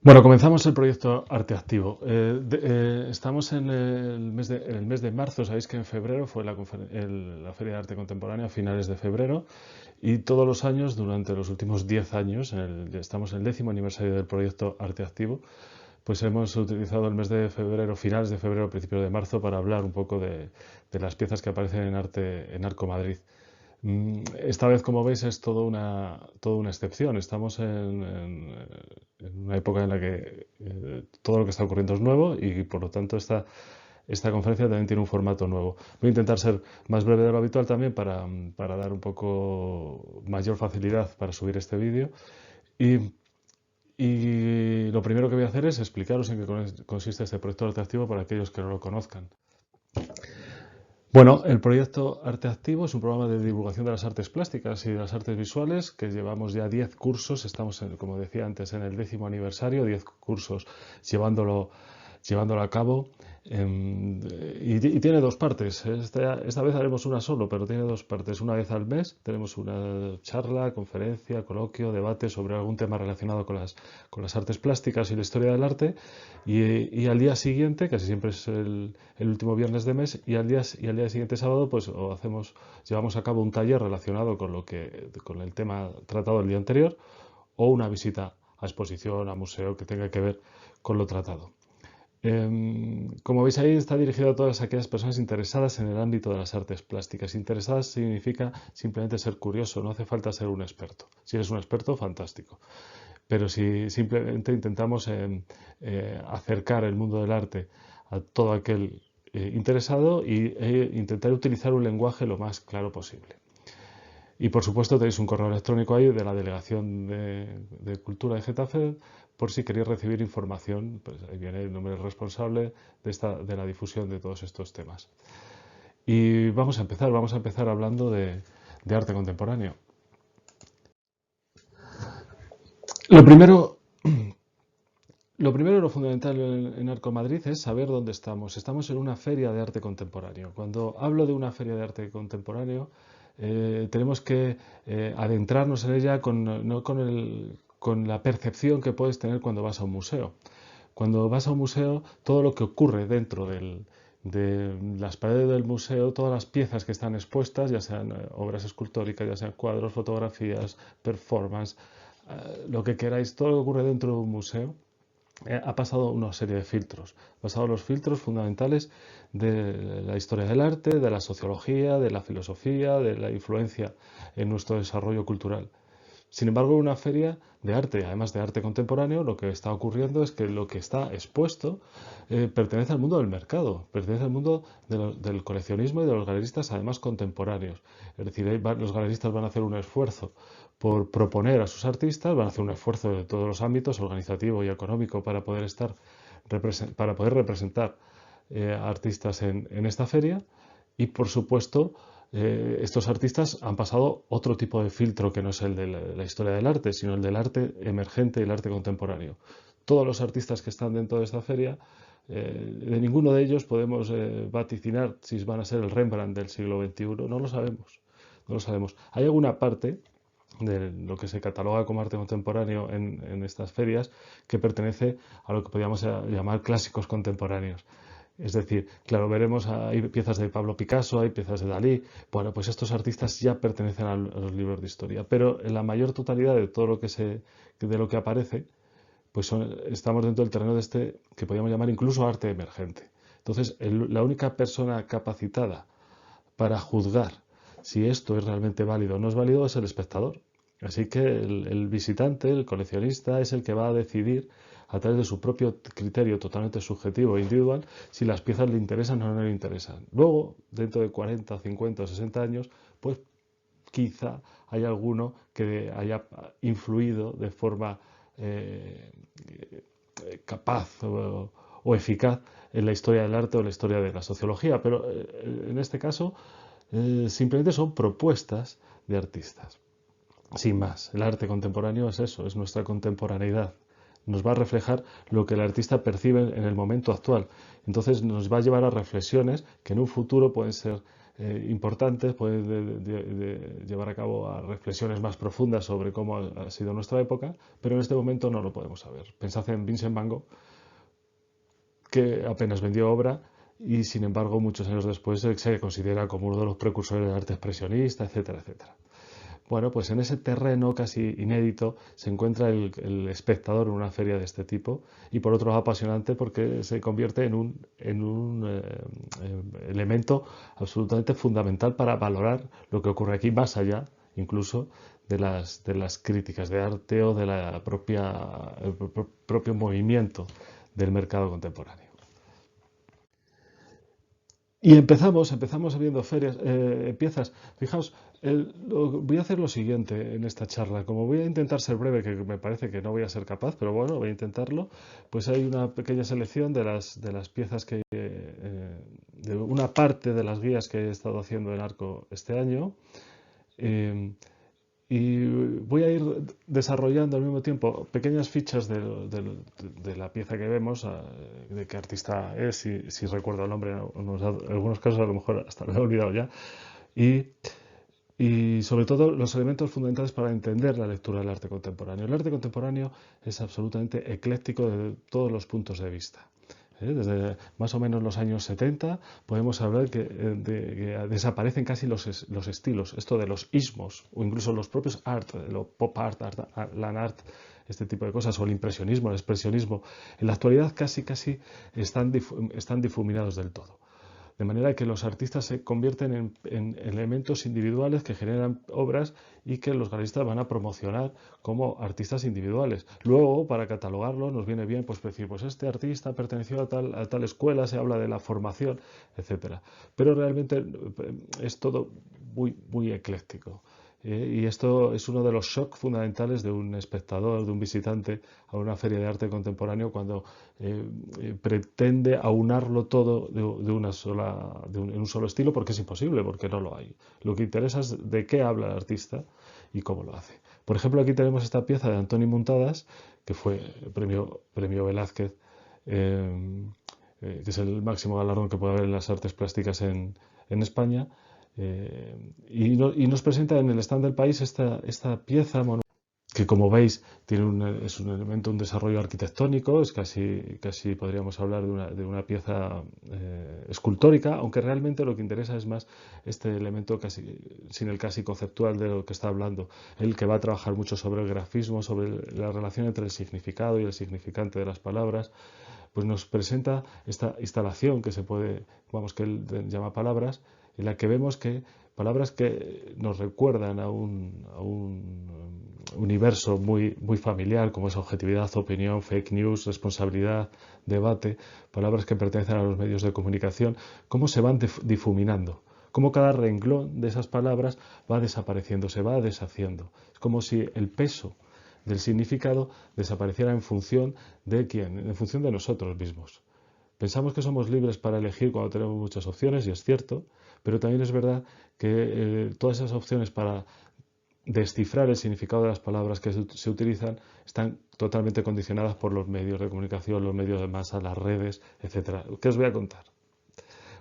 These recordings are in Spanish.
Bueno, comenzamos el proyecto Arte Activo. Estamos en en el mes de marzo. Sabéis que en febrero fue la Feria de Arte Contemporáneo, a finales de febrero, y todos los años, durante los últimos 10 años, estamos en el 10º aniversario del proyecto Arte Activo, pues hemos utilizado el mes de febrero, finales de febrero, principios de marzo, para hablar un poco de las piezas que aparecen en Arco Madrid. Esta vez, como veis, es toda una excepción. Estamos en una época en la que todo lo que está ocurriendo es nuevo y, por lo tanto, esta conferencia también tiene un formato nuevo. Voy a intentar ser más breve de lo habitual también para dar un poco mayor facilidad para subir este vídeo. Y, y lo primero que voy a hacer es explicaros en qué consiste este proyecto Arte Activo para aquellos que no lo conozcan. Bueno, el proyecto Arte Activo es un programa de divulgación de las artes plásticas y de las artes visuales que llevamos ya 10 cursos. Estamos, como decía antes, en el 10º aniversario, 10 cursos llevándolo a cabo. Y tiene dos partes. Esta vez haremos una solo, pero tiene dos partes. Una vez al mes tenemos una charla, conferencia, coloquio, debate sobre algún tema relacionado con las artes plásticas y la historia del arte. Y al día siguiente, casi siempre es el último viernes de mes, y al día siguiente sábado, pues llevamos a cabo un taller relacionado con el tema tratado el día anterior, o una visita a exposición, a museo que tenga que ver con lo tratado. Como veis ahí, está dirigido a todas aquellas personas interesadas en el ámbito de las artes plásticas. Interesadas significa simplemente ser curioso, no hace falta ser un experto. Si eres un experto, fantástico. Pero si simplemente intentamos acercar el mundo del arte a todo aquel interesado e intentar utilizar un lenguaje lo más claro posible. Y por supuesto tenéis un correo electrónico ahí de la Delegación de Cultura de Getafe, por si queréis recibir información. Pues ahí viene el nombre del responsable de la difusión de todos estos temas. Y vamos a empezar hablando de arte contemporáneo. Lo primero, lo fundamental en Arco Madrid es saber dónde estamos. Estamos en una feria de arte contemporáneo. Cuando hablo de una feria de arte contemporáneo, tenemos que adentrarnos en ella no con la percepción que puedes tener cuando vas a un museo. Cuando vas a un museo, todo lo que ocurre dentro de las paredes del museo, todas las piezas que están expuestas, ya sean obras escultóricas, ya sean cuadros, fotografías, performance, lo que queráis, todo lo que ocurre dentro de un museo, ha pasado una serie de filtros. Ha pasado los filtros fundamentales de la historia del arte, de la sociología, de la filosofía, de la influencia en nuestro desarrollo cultural. Sin embargo, en una feria de arte, además de arte contemporáneo, lo que está ocurriendo es que lo que está expuesto pertenece al mundo del mercado, pertenece al mundo del coleccionismo y de los galeristas, además contemporáneos. Es decir, los galeristas van a hacer un esfuerzo por proponer a sus artistas, van a hacer un esfuerzo de todos los ámbitos, organizativo y económico, para poder representar a artistas en esta feria. Y, por supuesto, estos artistas han pasado otro tipo de filtro que no es el de la historia del arte, sino el del arte emergente y el arte contemporáneo. Todos los artistas que están dentro de esta feria, de ninguno de ellos podemos vaticinar si van a ser el Rembrandt del siglo XXI. No lo sabemos. No lo sabemos. Hay alguna parte de lo que se cataloga como arte contemporáneo en estas ferias que pertenece a lo que podríamos llamar clásicos contemporáneos. Es decir, claro, veremos, hay piezas de Pablo Picasso, hay piezas de Dalí. Bueno, pues estos artistas ya pertenecen a los libros de historia, pero en la mayor totalidad de todo de lo que aparece, pues estamos dentro del terreno de que podríamos llamar incluso arte emergente. Entonces, la única persona capacitada para juzgar si esto es realmente válido o no es válido es el espectador. Así que el visitante, el coleccionista, es el que va a decidir a través de su propio criterio totalmente subjetivo e individual si las piezas le interesan o no le interesan. Luego, dentro de 40, 50 o 60 años, pues quizá haya alguno que haya influido de forma capaz o eficaz en la historia del arte o en la historia de la sociología, pero en este caso simplemente son propuestas de artistas. Sin más, el arte contemporáneo es eso, es nuestra contemporaneidad. Nos va a reflejar lo que el artista percibe en el momento actual. Entonces nos va a llevar a reflexiones que en un futuro pueden ser importantes, puede llevar a cabo a reflexiones más profundas sobre cómo ha sido nuestra época, pero en este momento no lo podemos saber. Pensad en Vincent Van Gogh, que apenas vendió obra y sin embargo muchos años después se considera como uno de los precursores del arte expresionista, etcétera, etcétera. Bueno, pues en ese terreno casi inédito se encuentra el espectador en una feria de este tipo y por otro lado apasionante porque se convierte en un elemento absolutamente fundamental para valorar lo que ocurre aquí más allá incluso de las críticas de arte o de el propio movimiento del mercado contemporáneo. Y empezamos viendo ferias, piezas. Fijaos, voy a hacer lo siguiente en esta charla. Como voy a intentar ser breve, que me parece que no voy a ser capaz, pero bueno, voy a intentarlo, pues hay una pequeña selección de las piezas de una parte de las guías que he estado haciendo en Arco este año. Eh, y voy a ir desarrollando al mismo tiempo pequeñas fichas de la pieza que vemos, de qué artista es, si recuerdo el nombre, en algunos casos a lo mejor hasta lo he olvidado ya, y, y sobre todo los elementos fundamentales para entender la lectura del arte contemporáneo. El arte contemporáneo es absolutamente ecléctico desde todos los puntos de vista. Desde más o menos los años 70 podemos hablar que desaparecen casi los estilos, esto de los ismos o incluso los propios art, lo pop art, land art, este tipo de cosas, o el impresionismo, el expresionismo. En la actualidad casi están difuminados del todo. De manera que los artistas se convierten en elementos individuales que generan obras y que los galeristas van a promocionar como artistas individuales. Luego, para catalogarlo, nos viene bien pues decir, pues este artista perteneció a tal escuela, se habla de la formación, etcétera. Pero realmente es todo muy ecléctico. Y esto es uno de los shocks fundamentales de un espectador, de un visitante a una feria de arte contemporáneo cuando pretende aunarlo todo en un solo estilo, porque es imposible, porque no lo hay. Lo que interesa es de qué habla el artista y cómo lo hace. Por ejemplo, aquí tenemos esta pieza de Antoni Muntadas, que fue premio Velázquez, que es el máximo galardón que puede haber en las artes plásticas en España. Y nos presenta en el stand del país esta pieza que, como veis, es un elemento, un desarrollo arquitectónico, es casi podríamos hablar de una pieza escultórica, aunque realmente lo que interesa es más este elemento sin el casi conceptual de lo que está hablando. Él, que va a trabajar mucho sobre el grafismo, sobre la relación entre el significado y el significante de las palabras, pues nos presenta esta instalación que él llama palabras, en la que vemos que palabras que nos recuerdan a un universo muy familiar, como es objetividad, opinión, fake news, responsabilidad, debate, palabras que pertenecen a los medios de comunicación, cómo se van difuminando, cómo cada renglón de esas palabras va desapareciendo, se va deshaciendo. Es como si el peso del significado desapareciera en función de quién, en función de nosotros mismos. Pensamos que somos libres para elegir cuando tenemos muchas opciones, y es cierto, pero también es verdad que todas esas opciones para descifrar el significado de las palabras que se utilizan están totalmente condicionadas por los medios de comunicación, los medios de masa, las redes, etcétera. ¿Qué os voy a contar?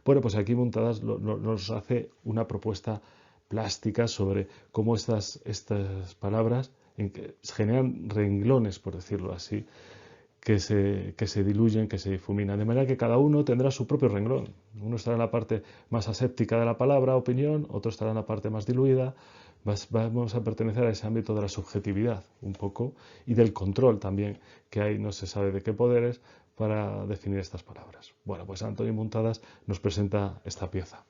Bueno, pues aquí Muntadas nos hace una propuesta plástica sobre cómo estas palabras generan renglones, por decirlo así, que se diluyen, que se difuminan, de manera que cada uno tendrá su propio renglón. Uno estará en la parte más aséptica de la palabra, opinión, otro estará en la parte más diluida. Vamos a pertenecer a ese ámbito de la subjetividad un poco y del control también que hay, no se sabe de qué poderes, para definir estas palabras. Bueno, pues Antoni Muntadas nos presenta esta pieza.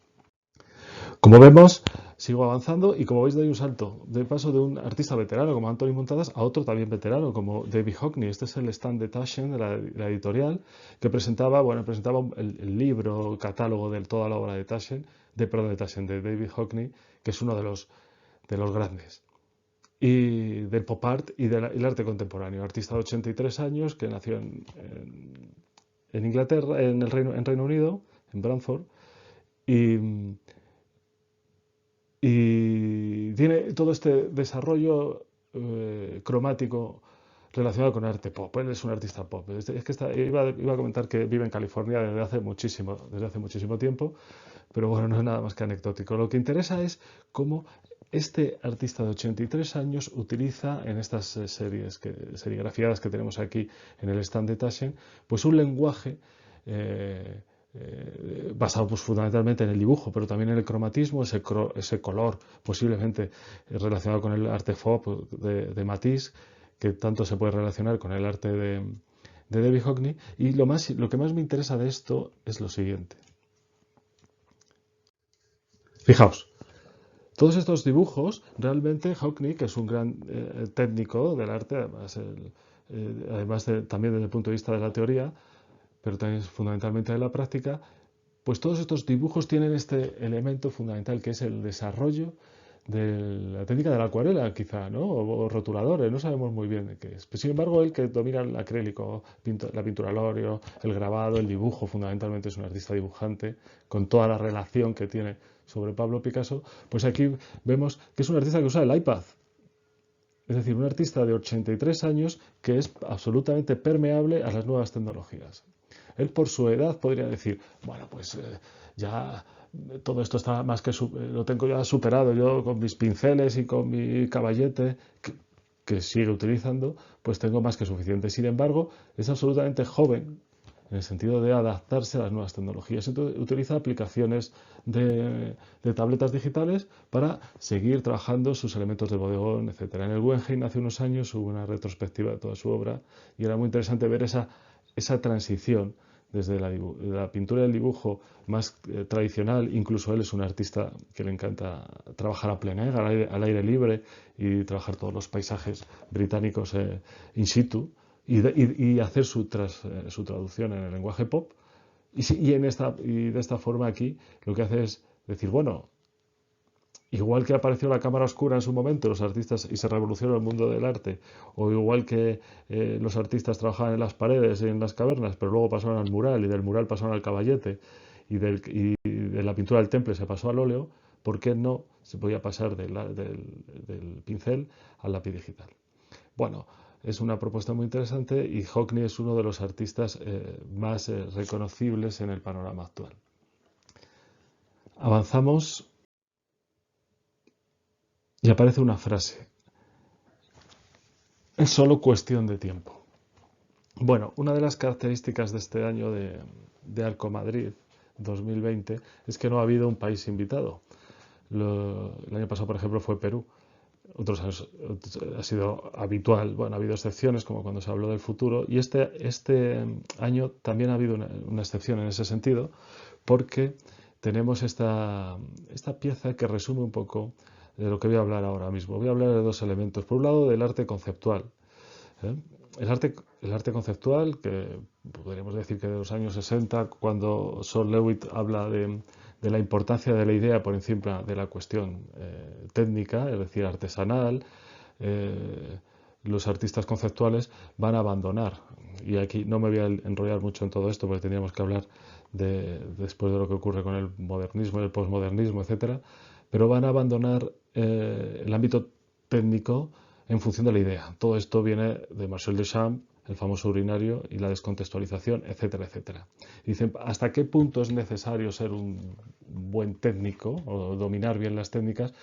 Como vemos, sigo avanzando y como veis doy un salto de paso de un artista veterano como Antoni Muntadas a otro también veterano como David Hockney. Este es el stand de Taschen, de la editorial, que presentaba el libro, catálogo de toda la obra de Taschen, de David Hockney, que es uno de los grandes. Y del pop art y del arte contemporáneo. Artista de 83 años que nació en Inglaterra, en Reino Unido, en Bradford, y tiene todo este desarrollo cromático relacionado con arte pop. Él es un artista pop. Es que iba a comentar que vive en California desde hace muchísimo tiempo, pero bueno, no es nada más que anecdótico. Lo que interesa es cómo este artista de 83 años utiliza en estas serigrafiadas que tenemos aquí en el stand de Taschen, pues un lenguaje basado pues, fundamentalmente en el dibujo, pero también en el cromatismo, ese color posiblemente relacionado con el arte fauve de Matisse, que tanto se puede relacionar con el arte de David Hockney. Y lo que más me interesa de esto es lo siguiente. Fijaos, todos estos dibujos, realmente Hockney, que es un gran técnico del arte, además también desde el punto de vista de la teoría, pero también fundamentalmente de la práctica, pues todos estos dibujos tienen este elemento fundamental que es el desarrollo de la técnica de la acuarela, quizá, ¿no? O rotuladores, no sabemos muy bien qué es. Pero, sin embargo, él que domina el acrílico, la pintura al óleo, el grabado, el dibujo, fundamentalmente es un artista dibujante, con toda la relación que tiene sobre Pablo Picasso, pues aquí vemos que es un artista que usa el iPad. Es decir, un artista de 83 años que es absolutamente permeable a las nuevas tecnologías. Él por su edad podría decir, bueno, pues ya todo esto está más que lo tengo ya superado, yo con mis pinceles y con mi caballete que sigue utilizando, pues tengo más que suficiente. Sin embargo, es absolutamente joven en el sentido de adaptarse a las nuevas tecnologías. Entonces, utiliza aplicaciones de tabletas digitales para seguir trabajando sus elementos de bodegón, etcétera. En el Guggenheim hace unos años hubo una retrospectiva de toda su obra y era muy interesante ver esa transición desde la pintura y el dibujo más tradicional. Incluso él es un artista que le encanta trabajar a plein air, al aire libre, y trabajar todos los paisajes británicos in situ, y hacer su traducción en el lenguaje pop. Y de esta forma aquí lo que hace es decir, bueno, igual que apareció la cámara oscura en su momento, los artistas, y se revolucionó el mundo del arte, o igual que los artistas trabajaban en las paredes y en las cavernas, pero luego pasaron al mural, y del mural pasaron al caballete, y de la pintura del temple se pasó al óleo, ¿por qué no se podía pasar del pincel al lápiz digital? Bueno, es una propuesta muy interesante y Hockney es uno de los artistas más reconocibles en el panorama actual. Avanzamos y aparece una frase. Es solo cuestión de tiempo. Bueno, una de las características de este año de Arco Madrid 2020 es que no ha habido un país invitado. El año pasado, por ejemplo, fue Perú. Otros años ha sido habitual. Bueno, ha habido excepciones, como cuando se habló del futuro. Y este año también ha habido una excepción en ese sentido, porque tenemos esta pieza que resume un poco de lo que voy a hablar ahora mismo. Voy a hablar de dos elementos. Por un lado, del arte conceptual. El arte conceptual, que podríamos decir que de los años 60, cuando Sol Lewitt habla de la importancia de la idea por encima de la cuestión técnica, es decir, artesanal, los artistas conceptuales van a abandonar. Y aquí no me voy a enrollar mucho en todo esto porque tendríamos que hablar después de lo que ocurre con el modernismo, el posmodernismo, etcétera, pero van a abandonar el ámbito técnico en función de la idea. Todo esto viene de Marcel Duchamp, el famoso urinario, y la descontextualización, etcétera, etcétera. Dicen, ¿hasta qué punto es necesario ser un buen técnico o dominar bien las técnicas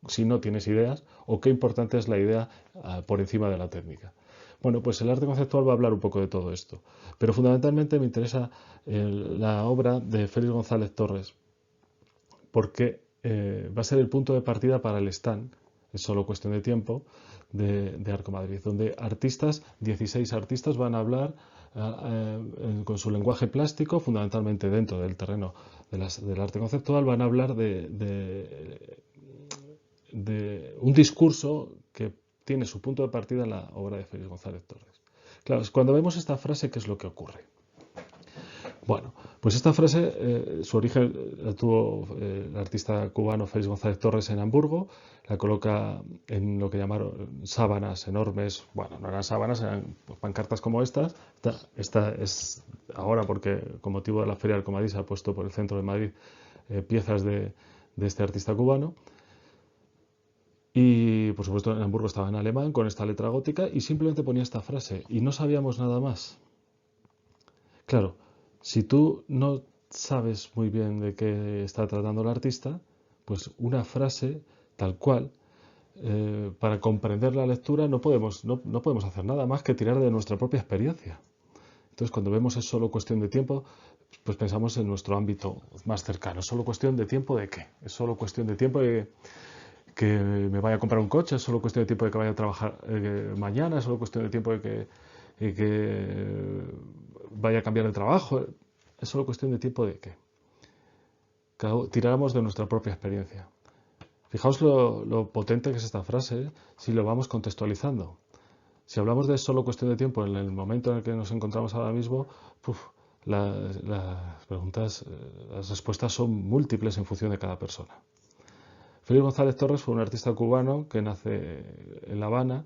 si no tienes ideas? ¿O qué importante es la idea por encima de la técnica? Bueno, pues el arte conceptual va a hablar un poco de todo esto. Pero fundamentalmente me interesa la obra de Félix González Torres, porque va a ser el punto de partida para el stand, es solo cuestión de tiempo, de Arco Madrid, donde 16 artistas van a hablar con su lenguaje plástico, fundamentalmente dentro del terreno del arte conceptual, van a hablar de un discurso que tiene su punto de partida en la obra de Félix González Torres. Claro, cuando vemos esta frase, ¿qué es lo que ocurre? Bueno, pues esta frase, su origen la tuvo el artista cubano Félix González Torres en Hamburgo, la coloca en lo que llamaron sábanas enormes, bueno, no eran sábanas, eran pancartas como estas. Esta es ahora porque con motivo de la Feria del Comadí se ha puesto por el centro de Madrid piezas de este artista cubano. Y por supuesto en Hamburgo estaba en alemán con esta letra gótica y simplemente ponía esta frase y no sabíamos nada más. Claro, si tú no sabes muy bien de qué está tratando el artista, pues una frase tal cual, para comprender la lectura no podemos hacer nada más que tirar de nuestra propia experiencia. Entonces, cuando vemos es solo cuestión de tiempo, pues pensamos en nuestro ámbito más cercano. ¿Es solo cuestión de tiempo de qué? ¿Es solo cuestión de tiempo de que me vaya a comprar un coche? ¿Es solo cuestión de tiempo de que vaya a trabajar mañana? ¿Es solo cuestión de tiempo de que vaya a cambiar de trabajo? Es solo cuestión de tiempo de qué. Tiráramos de nuestra propia experiencia. Fijaos lo potente que es esta frase si lo vamos contextualizando. Si hablamos de solo cuestión de tiempo en el momento en el que nos encontramos ahora mismo, las preguntas, las respuestas son múltiples en función de cada persona. Félix González Torres fue un artista cubano que nace en La Habana,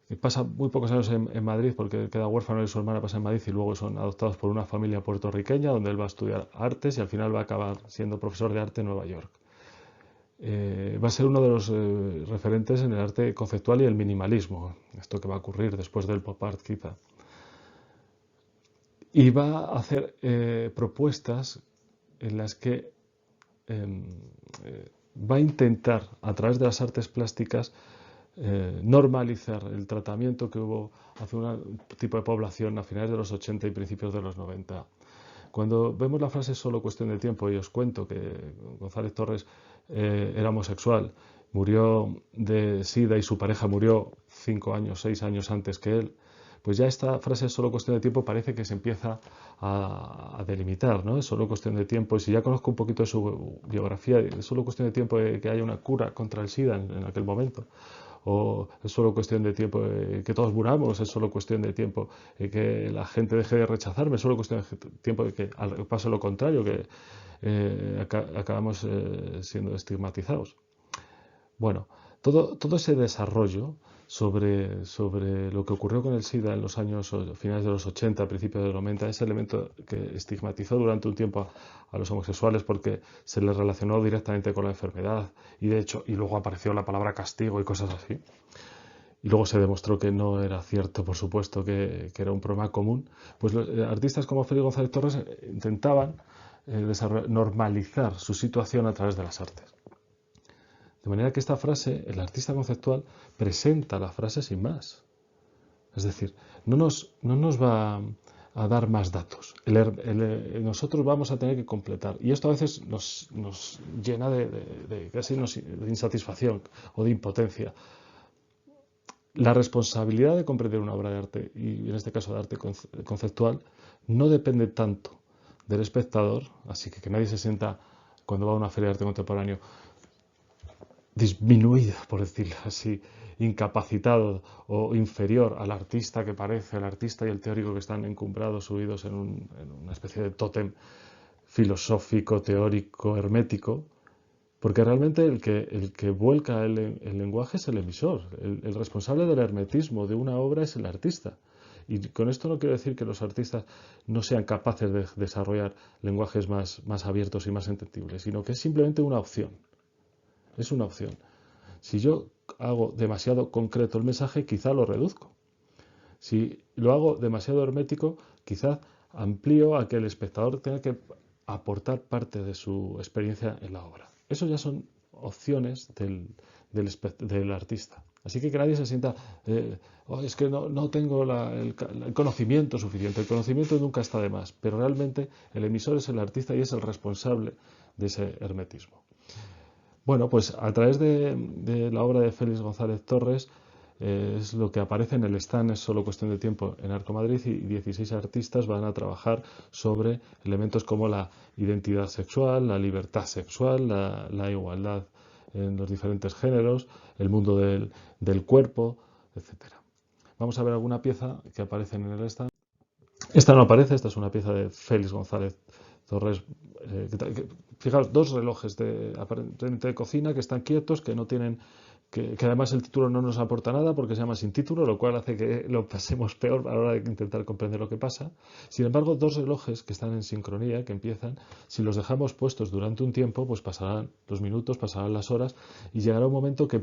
que pasa muy pocos años en Madrid porque queda huérfano y su hermana pasa en Madrid y luego son adoptados por una familia puertorriqueña donde él va a estudiar artes y al final va a acabar siendo profesor de arte en Nueva York. Va a ser uno de los referentes en el arte conceptual y el minimalismo, esto que va a ocurrir después del pop art quizá. Y va a hacer propuestas en las que va a intentar, a través de las artes plásticas, normalizar el tratamiento que hubo hacia un tipo de población a finales de los 80 y principios de los 90. Cuando vemos la frase solo cuestión de tiempo, y os cuento que González Torres era homosexual, murió de SIDA y su pareja murió 5 años, 6 años antes que él, pues ya esta frase solo cuestión de tiempo parece que se empieza a delimitar, ¿no? Es solo cuestión de tiempo, y si ya conozco un poquito de su biografía, es solo cuestión de tiempo de que haya una cura contra el SIDA en aquel momento, o es solo cuestión de tiempo que todos muramos, es solo cuestión de tiempo que la gente deje de rechazarme, es solo cuestión de tiempo de que pase lo contrario, que acabamos siendo estigmatizados. Bueno, todo ese desarrollo sobre lo que ocurrió con el SIDA en los años finales de los 80, principios de los 90, ese elemento que estigmatizó durante un tiempo a los homosexuales porque se les relacionó directamente con la enfermedad y de hecho, y luego apareció la palabra castigo y cosas así. Y luego se demostró que no era cierto, por supuesto, que era un problema común. Pues los artistas como Félix González Torres intentaban normalizar su situación a través de las artes. De manera que esta frase, el artista conceptual presenta la frase sin más. Es decir, no nos va a dar más datos. Nosotros vamos a tener que completar. Y esto a veces nos llena de casi de insatisfacción o de impotencia. La responsabilidad de comprender una obra de arte, y en este caso de arte conceptual, no depende tanto del espectador, así que nadie se sienta cuando va a una feria de arte contemporáneo disminuido, por decirlo así, incapacitado o inferior al artista que parece, el artista y el teórico que están encumbrados, subidos en una especie de tótem filosófico, teórico, hermético, porque realmente el que vuelca el lenguaje es el emisor. El responsable del hermetismo de una obra es el artista. Y con esto no quiero decir que los artistas no sean capaces de desarrollar lenguajes más abiertos y más entendibles, sino que es simplemente una opción. Es una opción. Si yo hago demasiado concreto el mensaje, quizá lo reduzco. Si lo hago demasiado hermético, quizá amplío a que el espectador tenga que aportar parte de su experiencia en la obra. Eso ya son opciones del artista. Así que nadie se sienta, es que no tengo el conocimiento suficiente. El conocimiento nunca está de más, pero realmente el emisor es el artista y es el responsable de ese hermetismo. Bueno, pues a través de la obra de Félix González Torres es lo que aparece en el stand, es solo cuestión de tiempo en Arco Madrid, y 16 artistas van a trabajar sobre elementos como la identidad sexual, la libertad sexual, la igualdad en los diferentes géneros, el mundo del cuerpo, etcétera. Vamos a ver alguna pieza que aparece en el stand. Esta no aparece, esta es una pieza de Félix González Torres. Fijaos, dos relojes aparentemente de cocina que están quietos, que no tienen que además el título no nos aporta nada porque se llama sin título, lo cual hace que lo pasemos peor a la hora de intentar comprender lo que pasa. Sin embargo, dos relojes que están en sincronía, que empiezan, si los dejamos puestos durante un tiempo, pues pasarán los minutos, pasarán las horas y llegará un momento que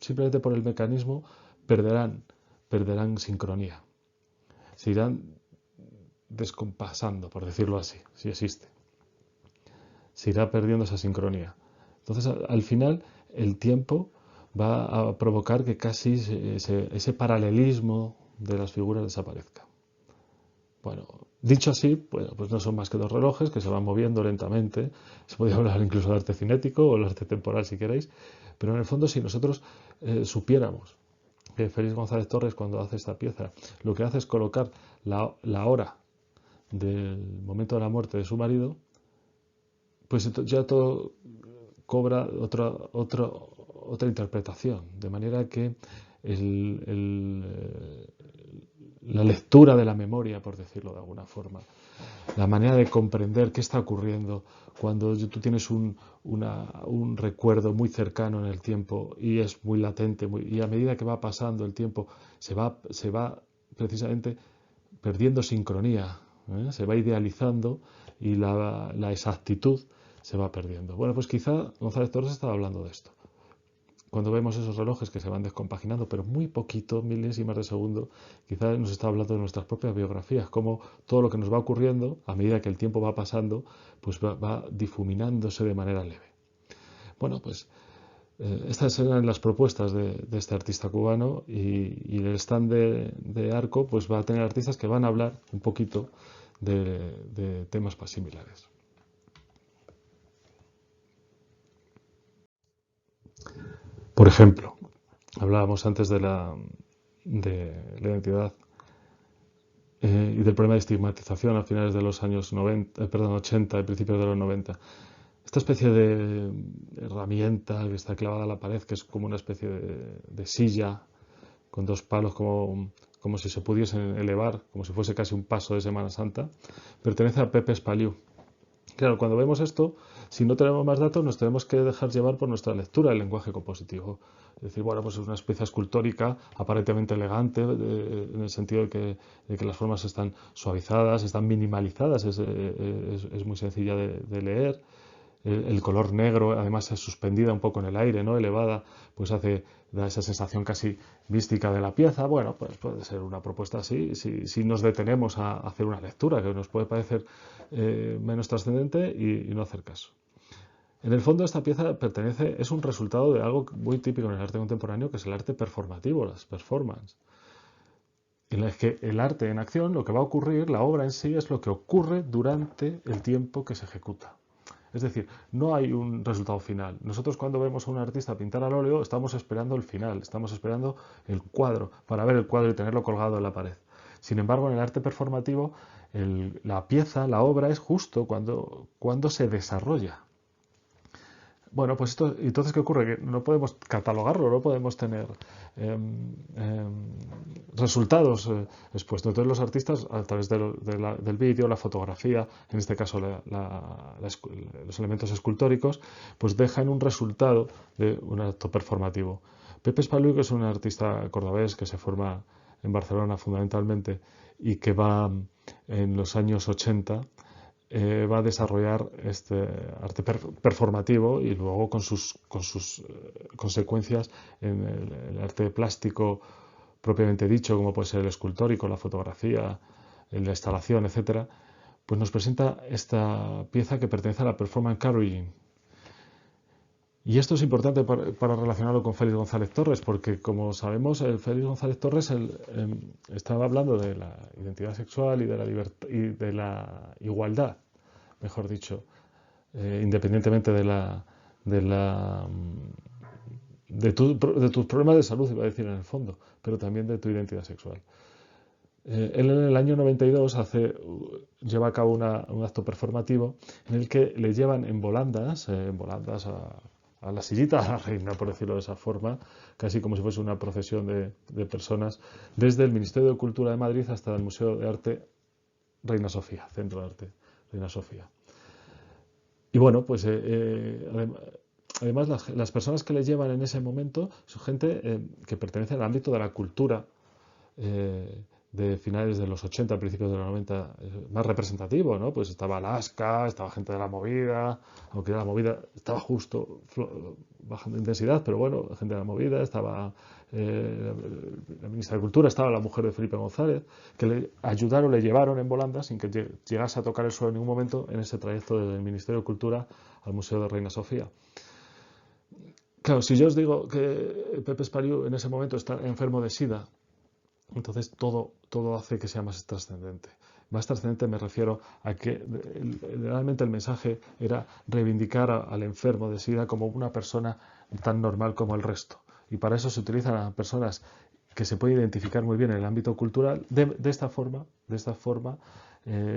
simplemente por el mecanismo perderán sincronía. Se irán descompasando, por decirlo así, si existe. Se irá perdiendo esa sincronía. Entonces, al final, el tiempo va a provocar que casi ese paralelismo de las figuras desaparezca. Bueno, dicho así, pues no son más que dos relojes que se van moviendo lentamente. Se podría hablar incluso de arte cinético o de arte temporal si queréis, pero en el fondo si nosotros supiéramos que Félix González Torres cuando hace esta pieza lo que hace es colocar la hora del momento de la muerte de su marido, pues ya todo cobra otra interpretación, de manera que la lectura de la memoria, por decirlo de alguna forma, la manera de comprender qué está ocurriendo cuando tú tienes un recuerdo muy cercano en el tiempo y es muy latente, y a medida que va pasando el tiempo se va precisamente perdiendo sincronía, se va idealizando y la exactitud se va perdiendo. Bueno, pues quizá González Torres estaba hablando de esto. Cuando vemos esos relojes que se van descompaginando, pero muy poquito, milésimas de segundo, quizá nos está hablando de nuestras propias biografías, cómo todo lo que nos va ocurriendo, a medida que el tiempo va pasando, pues va difuminándose de manera leve. Bueno, pues estas eran las propuestas de este artista cubano y el stand de Arco pues va a tener artistas que van a hablar un poquito de temas similares. Por ejemplo, hablábamos antes de la identidad y del problema de estigmatización a finales de los años 80 y principios de los 90. Esta especie de herramienta que está clavada a la pared, que es como una especie de silla con dos palos como si se pudiesen elevar, como si fuese casi un paso de Semana Santa, pertenece a Pepe Espaliu. Claro, cuando vemos esto, si no tenemos más datos, nos tenemos que dejar llevar por nuestra lectura del lenguaje compositivo. Es decir, bueno, pues es una pieza escultórica aparentemente elegante, en el sentido de que las formas están suavizadas, están minimalizadas, es muy sencilla de leer. El color negro, además es suspendida un poco en el aire, ¿no? Elevada, pues da esa sensación casi mística de la pieza. Bueno, pues puede ser una propuesta así, si nos detenemos a hacer una lectura, que nos puede parecer menos trascendente y no hacer caso. En el fondo esta pieza es un resultado de algo muy típico en el arte contemporáneo, que es el arte performativo, las performances. En el que el arte en acción, lo que va a ocurrir, la obra en sí, es lo que ocurre durante el tiempo que se ejecuta. Es decir, no hay un resultado final. Nosotros cuando vemos a un artista pintar al óleo estamos esperando el final, estamos esperando el cuadro, para ver el cuadro y tenerlo colgado en la pared. Sin embargo, en el arte performativo, la pieza, la obra es justo cuando se desarrolla. Bueno, pues entonces, ¿qué ocurre? Que no podemos catalogarlo, no podemos tener resultados expuestos. Entonces los artistas, a través del vídeo, la fotografía, en este caso los elementos escultóricos, pues dejan un resultado de un acto performativo. Pepe Espaliu, que es un artista cordobés que se forma en Barcelona fundamentalmente y que va en los años 80, va a desarrollar este arte performativo y luego con sus consecuencias en el arte plástico propiamente dicho, como puede ser el escultórico, la fotografía, la instalación, etcétera, pues nos presenta esta pieza que pertenece a la performance carrying. Y esto es importante para relacionarlo con Félix González Torres, porque como sabemos, Félix González Torres estaba hablando de la identidad sexual y de la libertad y de la igualdad, mejor dicho, independientemente de tus problemas de salud, iba a decir en el fondo, pero también de tu identidad sexual. Él en el año 92 lleva a cabo un acto performativo en el que le llevan en volandas a la sillita a la reina, por decirlo de esa forma, casi como si fuese una procesión de personas, desde el Ministerio de Cultura de Madrid hasta el Museo de Arte Reina Sofía, Centro de Arte Reina Sofía. Y bueno, pues además las personas que le llevan en ese momento son gente que pertenece al ámbito de la cultura de finales de los 80, principios de los 90, más representativo, ¿no? Pues estaba Alaska, estaba gente de la movida, aunque la movida estaba justo bajando de intensidad, pero bueno, gente de la movida, estaba la ministra de Cultura, estaba la mujer de Felipe González, que le ayudaron, le llevaron en volanda sin que llegase a tocar el suelo en ningún momento en ese trayecto del Ministerio de Cultura al Museo de Reina Sofía. Claro, si yo os digo que Pepe Espaliu en ese momento está enfermo de SIDA, entonces todo hace que sea más trascendente. Más trascendente me refiero a que realmente el mensaje era reivindicar al enfermo de SIDA como una persona tan normal como el resto. Y para eso se utilizan a personas que se pueden identificar muy bien en el ámbito cultural. De esta forma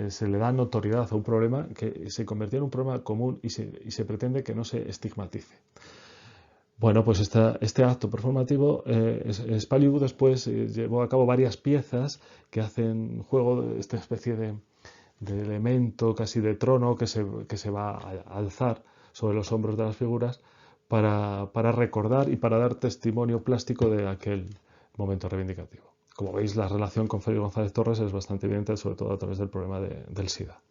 se le da notoriedad a un problema que se convirtió en un problema común y se pretende que no se estigmatice. Bueno, pues este acto performativo, Spaliu después llevó a cabo varias piezas que hacen juego de esta especie de elemento, casi de trono, que se va a alzar sobre los hombros de las figuras para recordar y para dar testimonio plástico de aquel momento reivindicativo. Como veis, la relación con Félix González Torres es bastante evidente, sobre todo a través del problema del SIDA.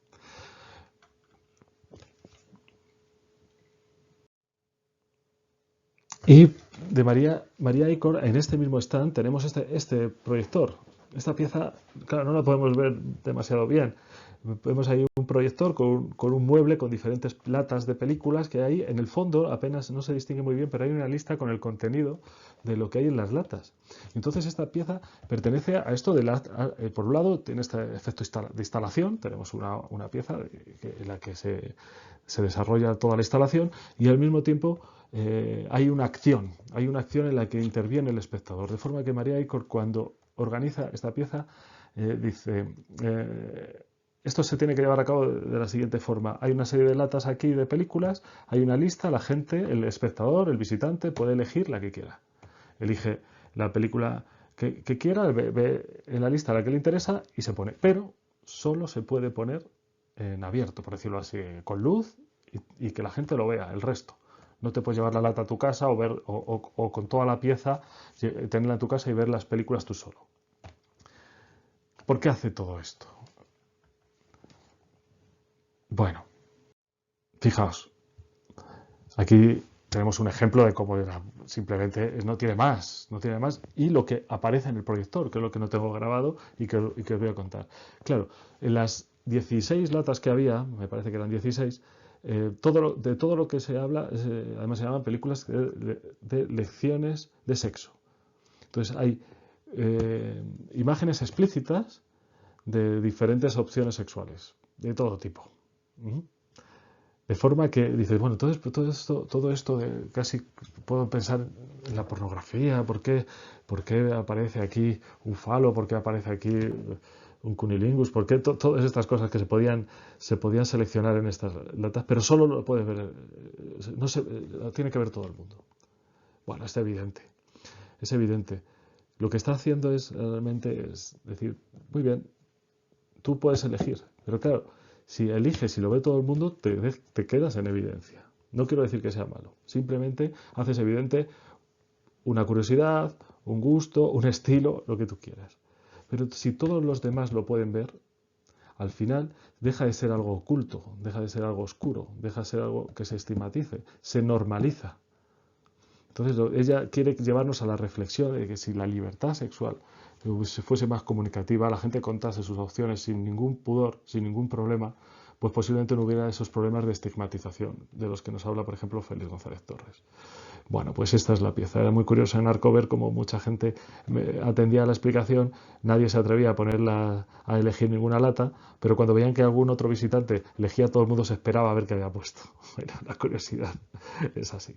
Y de María Icor, en este mismo stand tenemos este proyector. Esta pieza, claro, no la podemos ver demasiado bien. Vemos ahí un proyector con un mueble con diferentes latas de películas que hay. En el fondo apenas no se distingue muy bien, pero hay una lista con el contenido de lo que hay en las latas. Entonces esta pieza pertenece a esto por un lado tiene este efecto de instalación. Tenemos una pieza en la que se desarrolla toda la instalación y al mismo tiempo hay una acción en la que interviene el espectador, de forma que María Icor, cuando organiza esta pieza, dice, esto se tiene que llevar a cabo de la siguiente forma: hay una serie de latas aquí de películas, hay una lista, la gente, el espectador, el visitante puede elegir la que quiera, elige la película que quiera, ve en la lista la que le interesa y se pone, pero solo se puede poner en abierto, por decirlo así, con luz y que la gente lo vea, el resto. No te puedes llevar la lata a tu casa o con toda la pieza tenerla en tu casa y ver las películas tú solo. ¿Por qué hace todo esto? Bueno, fijaos, aquí tenemos un ejemplo de cómo era, simplemente no tiene más, y lo que aparece en el proyector, que es lo que no tengo grabado y que os voy a contar. Claro, en las 16 latas que había, me parece que eran 16, de todo lo que se habla, además se llaman películas de lecciones de sexo. Entonces hay imágenes explícitas de diferentes opciones sexuales, de todo tipo. De forma que dices, bueno, todo esto casi puedo pensar en la pornografía. ¿Por qué aparece aquí un falo? ¿Por qué aparece aquí un cunilingus? ¿Por qué todas estas cosas que se podían seleccionar en estas latas? Pero solo lo puede ver, lo tiene que ver todo el mundo. Bueno, es evidente. Es evidente. Lo que está haciendo es realmente decir, muy bien, tú puedes elegir, pero claro, si eliges y lo ve todo el mundo, te quedas en evidencia. No quiero decir que sea malo, simplemente haces evidente una curiosidad, un gusto, un estilo, lo que tú quieras. Pero si todos los demás lo pueden ver, al final deja de ser algo oculto, deja de ser algo oscuro, deja de ser algo que se estigmatice, se normaliza. Entonces ella quiere llevarnos a la reflexión de que si la libertad sexual fuese más comunicativa, la gente contase sus opciones sin ningún pudor, sin ningún problema, pues posiblemente no hubiera esos problemas de estigmatización de los que nos habla, por ejemplo, Félix González Torres. Bueno, pues esta es la pieza. Era muy curioso en Arco ver cómo mucha gente atendía a la explicación, nadie se atrevía a elegir ninguna lata, pero cuando veían que algún otro visitante elegía, todo el mundo se esperaba a ver qué había puesto. Era una curiosidad, es así.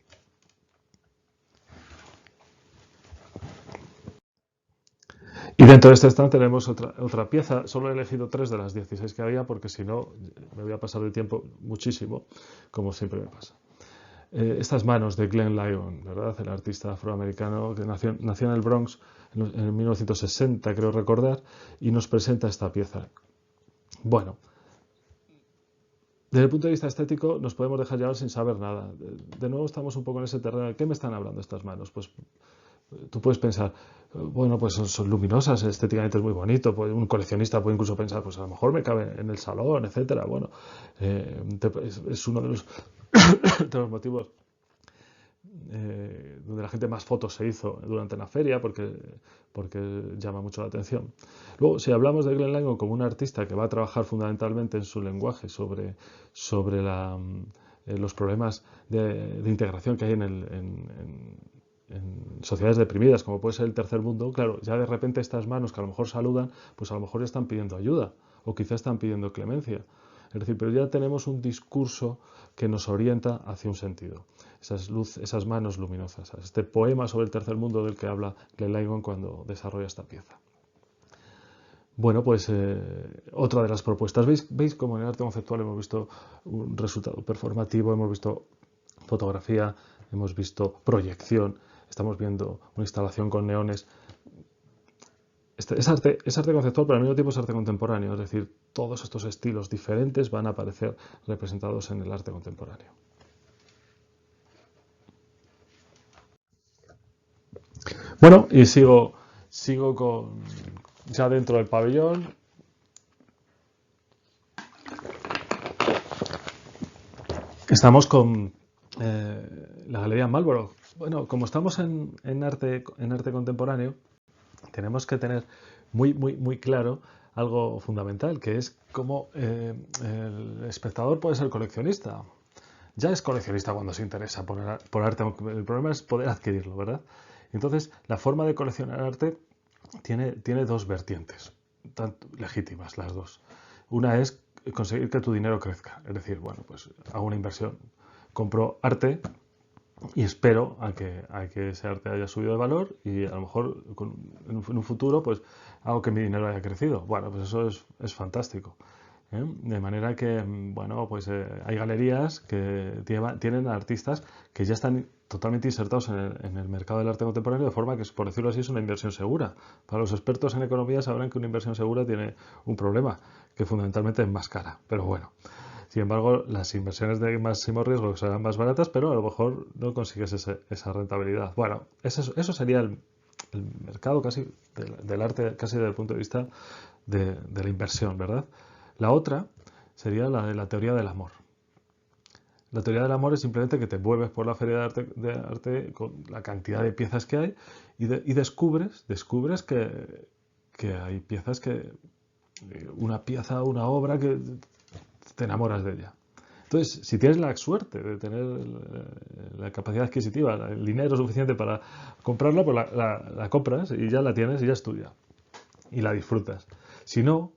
Y dentro de este stand tenemos otra pieza. Solo he elegido 3 de las 16 que había porque si no me voy a pasar el tiempo muchísimo, como siempre me pasa. Estas manos de Glenn Lyon, ¿verdad? El artista afroamericano que nació en el Bronx en 1960, creo recordar, y nos presenta esta pieza. Bueno, Desde el punto de vista estético nos podemos dejar llevar sin saber nada. De nuevo estamos un poco en ese terreno. ¿De qué me están hablando estas manos? Pues tú puedes pensar, bueno, pues son luminosas, estéticamente es muy bonito. Pues un coleccionista puede incluso pensar, pues a lo mejor me cabe en el salón, etcétera. Bueno, es uno de los motivos donde la gente más fotos se hizo durante la feria porque llama mucho la atención. Luego, si hablamos de Glenn Langan como un artista que va a trabajar fundamentalmente en su lenguaje sobre los problemas de integración que hay en sociedades deprimidas, como puede ser el tercer mundo, claro, ya de repente estas manos que a lo mejor saludan, pues a lo mejor ya están pidiendo ayuda o quizás están pidiendo clemencia. Es decir, pero ya tenemos un discurso que nos orienta hacia un sentido. Esas manos luminosas, este poema sobre el tercer mundo del que habla Glenn Langan cuando desarrolla esta pieza. Bueno, pues otra de las propuestas. ¿Veis cómo en el arte conceptual hemos visto un resultado performativo, hemos visto fotografía, hemos visto proyección, estamos viendo una instalación con neones? Es arte conceptual, pero al mismo tiempo es arte contemporáneo, es decir, todos estos estilos diferentes van a aparecer representados en el arte contemporáneo. Bueno, y sigo ya dentro del pabellón. Estamos con la Galería Marlborough. Bueno, como estamos en arte contemporáneo, tenemos que tener muy claro algo fundamental, que es cómo el espectador puede ser coleccionista. Ya es coleccionista cuando se interesa por arte, el problema es poder adquirirlo, ¿verdad? Entonces, la forma de coleccionar arte tiene dos vertientes, legítimas las dos. Una es conseguir que tu dinero crezca, es decir, bueno, pues hago una inversión, compro arte y espero a que ese arte haya subido de valor y a lo mejor en un futuro pues hago que mi dinero haya crecido. Bueno, pues eso es fantástico. De manera que, bueno, pues hay galerías que tienen artistas que ya están totalmente insertados en el mercado del arte contemporáneo, de forma que, por decirlo así, es una inversión segura. Para los expertos en economía sabrán que una inversión segura tiene un problema, que fundamentalmente es más cara. Pero bueno, sin embargo, las inversiones de máximo riesgo serán más baratas, pero a lo mejor no consigues esa rentabilidad. Bueno, eso sería el mercado casi del arte, casi desde el punto de vista de la inversión, ¿verdad? La otra sería la de la teoría del amor. La teoría del amor es simplemente que te mueves por la feria de arte con la cantidad de piezas que hay y descubres que hay piezas una pieza, una obra que te enamoras de ella. Entonces, si tienes la suerte de tener la capacidad adquisitiva, el dinero suficiente para comprarla, pues la compras y ya la tienes y ya es tuya. Y la disfrutas. Si no,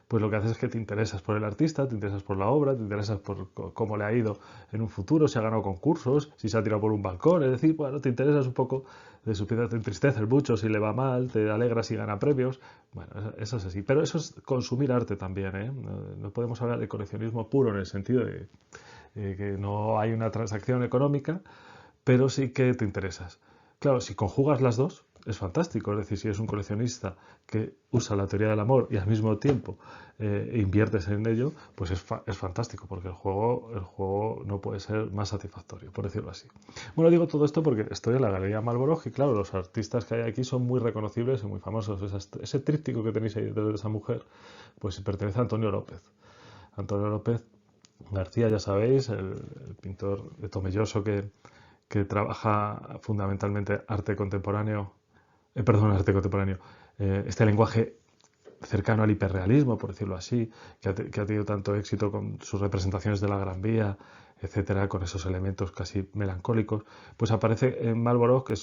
pues lo que haces es que te interesas por el artista, te interesas por la obra, te interesas por cómo le ha ido en un futuro, si ha ganado concursos, si se ha tirado por un balcón, es decir, bueno, te interesas un poco de su vida, te entristeces mucho si le va mal, te alegras si gana premios, bueno, eso es así, pero eso es consumir arte también, ¿eh? No podemos hablar de coleccionismo puro en el sentido de que no hay una transacción económica, pero sí que te interesas. Claro, si conjugas las dos, es fantástico. Es decir, si eres un coleccionista que usa la teoría del amor y al mismo tiempo inviertes en ello, pues es fantástico, porque el juego no puede ser más satisfactorio, por decirlo así. Bueno, digo todo esto porque estoy en la Galería Marlborough y claro, los artistas que hay aquí son muy reconocibles y muy famosos. Ese tríptico que tenéis ahí detrás de esa mujer, pues pertenece a Antonio López. Antonio López García, ya sabéis, el pintor de Tomelloso que trabaja fundamentalmente arte contemporáneo, este lenguaje cercano al hiperrealismo, por decirlo así, que ha tenido tanto éxito con sus representaciones de la Gran Vía, etcétera, con esos elementos casi melancólicos, pues aparece en Marlborough, que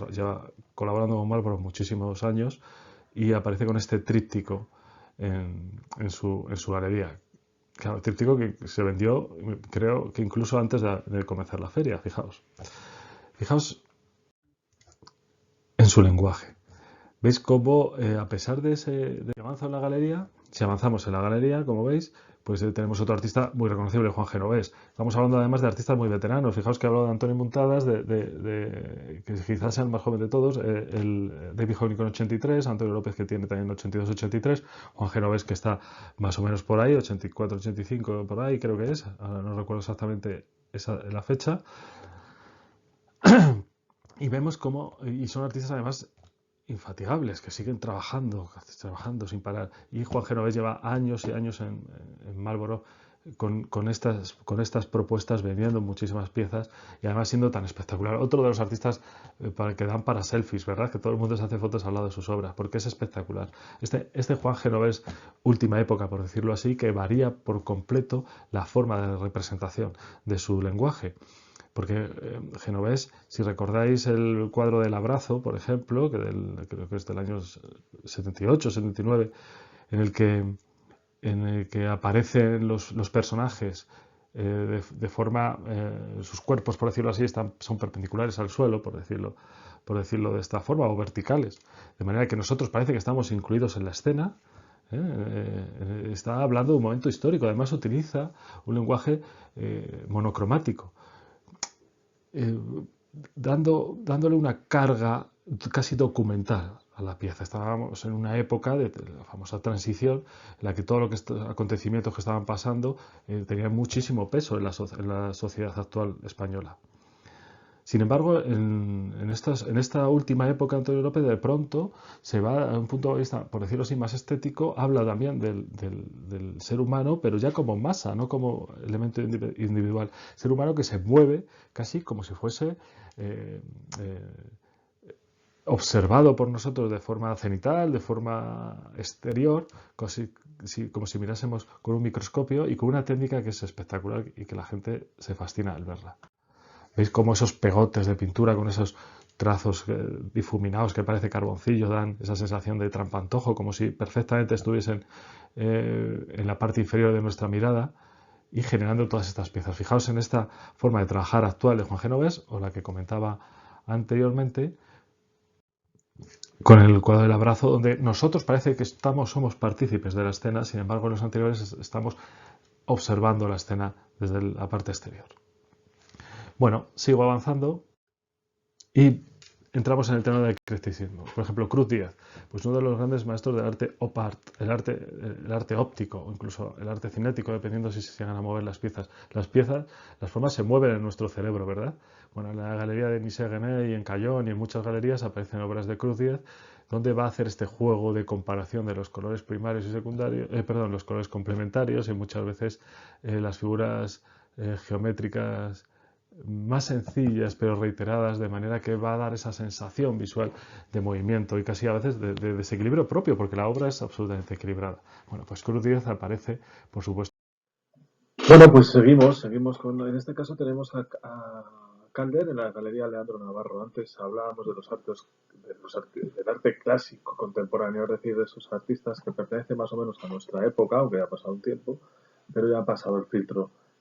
lleva colaborando con Marlborough muchísimos años, y aparece con este tríptico en su galería. Claro, tríptico que se vendió, creo que incluso antes de comenzar la feria, fijaos. Fijaos en su lenguaje. ¿Veis cómo, a pesar de ese avance en la galería, Si avanzamos en la galería, como veis, pues tenemos otro artista muy reconocible, Juan Genovés. Estamos hablando además de artistas muy veteranos. Fijaos que he hablado de Antonio Muntadas, que quizás sea el más joven de todos, el David Hockney con 83, Antonio López que tiene también 82-83, Juan Genovés que está más o menos por ahí, 84-85 por ahí creo que es, ahora no recuerdo exactamente la fecha. Y vemos cómo, y son artistas además infatigables, que siguen trabajando sin parar. Y Juan Genovés lleva años y años en Marlborough con estas propuestas, vendiendo muchísimas piezas y además siendo tan espectacular. Otro de los artistas que dan para selfies, ¿verdad? Que todo el mundo se hace fotos al lado de sus obras, porque es espectacular. Este Juan Genovés, última época, por decirlo así, que varía por completo la forma de representación de su lenguaje. Porque Genovés, si recordáis el cuadro del abrazo, por ejemplo, creo que es del año 78, 79, en el que aparecen los personajes de forma, sus cuerpos, por decirlo así, son perpendiculares al suelo, por decirlo de esta forma, o verticales. De manera que nosotros parece que estamos incluidos en la escena. Está hablando de un momento histórico. Además utiliza un lenguaje monocromático. Dándole una carga casi documental a la pieza. Estábamos en una época de la famosa transición en la que todos los acontecimientos que estaban pasando tenían muchísimo peso en la sociedad actual española. Sin embargo, en esta última época, Antonio López de pronto se va a un punto de vista, por decirlo así, más estético, habla también del ser humano, pero ya como masa, no como elemento individual. Ser humano que se mueve casi como si fuese observado por nosotros de forma cenital, de forma exterior, como si mirásemos con un microscopio y con una técnica que es espectacular y que la gente se fascina al verla. ¿Veis cómo esos pegotes de pintura con esos trazos difuminados que parece carboncillo dan esa sensación de trampantojo, como si perfectamente estuviesen en la parte inferior de nuestra mirada y generando todas estas piezas? Fijaos en esta forma de trabajar actual de Juan Genovés, o la que comentaba anteriormente, con el cuadro del abrazo, donde nosotros parece que somos partícipes de la escena, sin embargo en los anteriores estamos observando la escena desde la parte exterior. Bueno, sigo avanzando y entramos en el tema del eclecticismo. Por ejemplo, Cruz Díaz, pues uno de los grandes maestros del arte op art, el arte óptico o incluso el arte cinético, dependiendo si se llegan a mover las piezas. Las formas se mueven en nuestro cerebro, ¿verdad? Bueno, en la galería de Michel-Genet y en Callón y en muchas galerías aparecen obras de Cruz Díaz, donde va a hacer este juego de comparación de los colores primarios y secundarios, los colores complementarios y muchas veces las figuras geométricas más sencillas pero reiteradas, de manera que va a dar esa sensación visual de movimiento y casi a veces de desequilibrio propio, porque la obra es absolutamente equilibrada. Bueno, pues Cruz Díaz aparece, por supuesto. Bueno, pues seguimos en este caso tenemos a Calder en la Galería Leandro Navarro. Antes hablábamos de del arte clásico contemporáneo, es decir, de esos artistas que pertenecen más o menos a nuestra época, aunque ya ha pasado un tiempo, pero ya ha pasado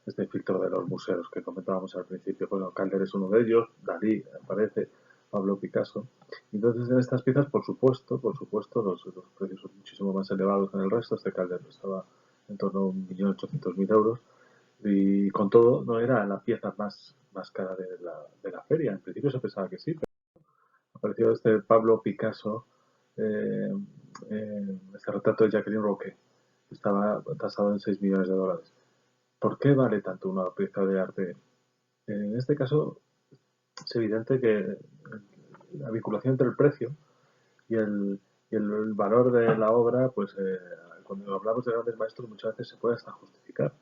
este filtro de los museos que comentábamos al principio. Bueno, Calder es uno de ellos, Dalí aparece, Pablo Picasso. Entonces, en estas piezas, por supuesto, los precios son muchísimo más elevados que en el resto. Este Calder estaba en torno a 1.800.000 euros, y con todo no era la pieza más cara de la feria. En principio se pensaba que sí, pero apareció este Pablo Picasso, eh, este retrato de Jacqueline Roque, que estaba tasado en 6 millones de dólares. ¿Por qué vale tanto una pieza de arte? En este caso es evidente que la vinculación entre el precio y el valor de la obra, pues cuando hablamos de grandes maestros muchas veces se puede hasta justificar.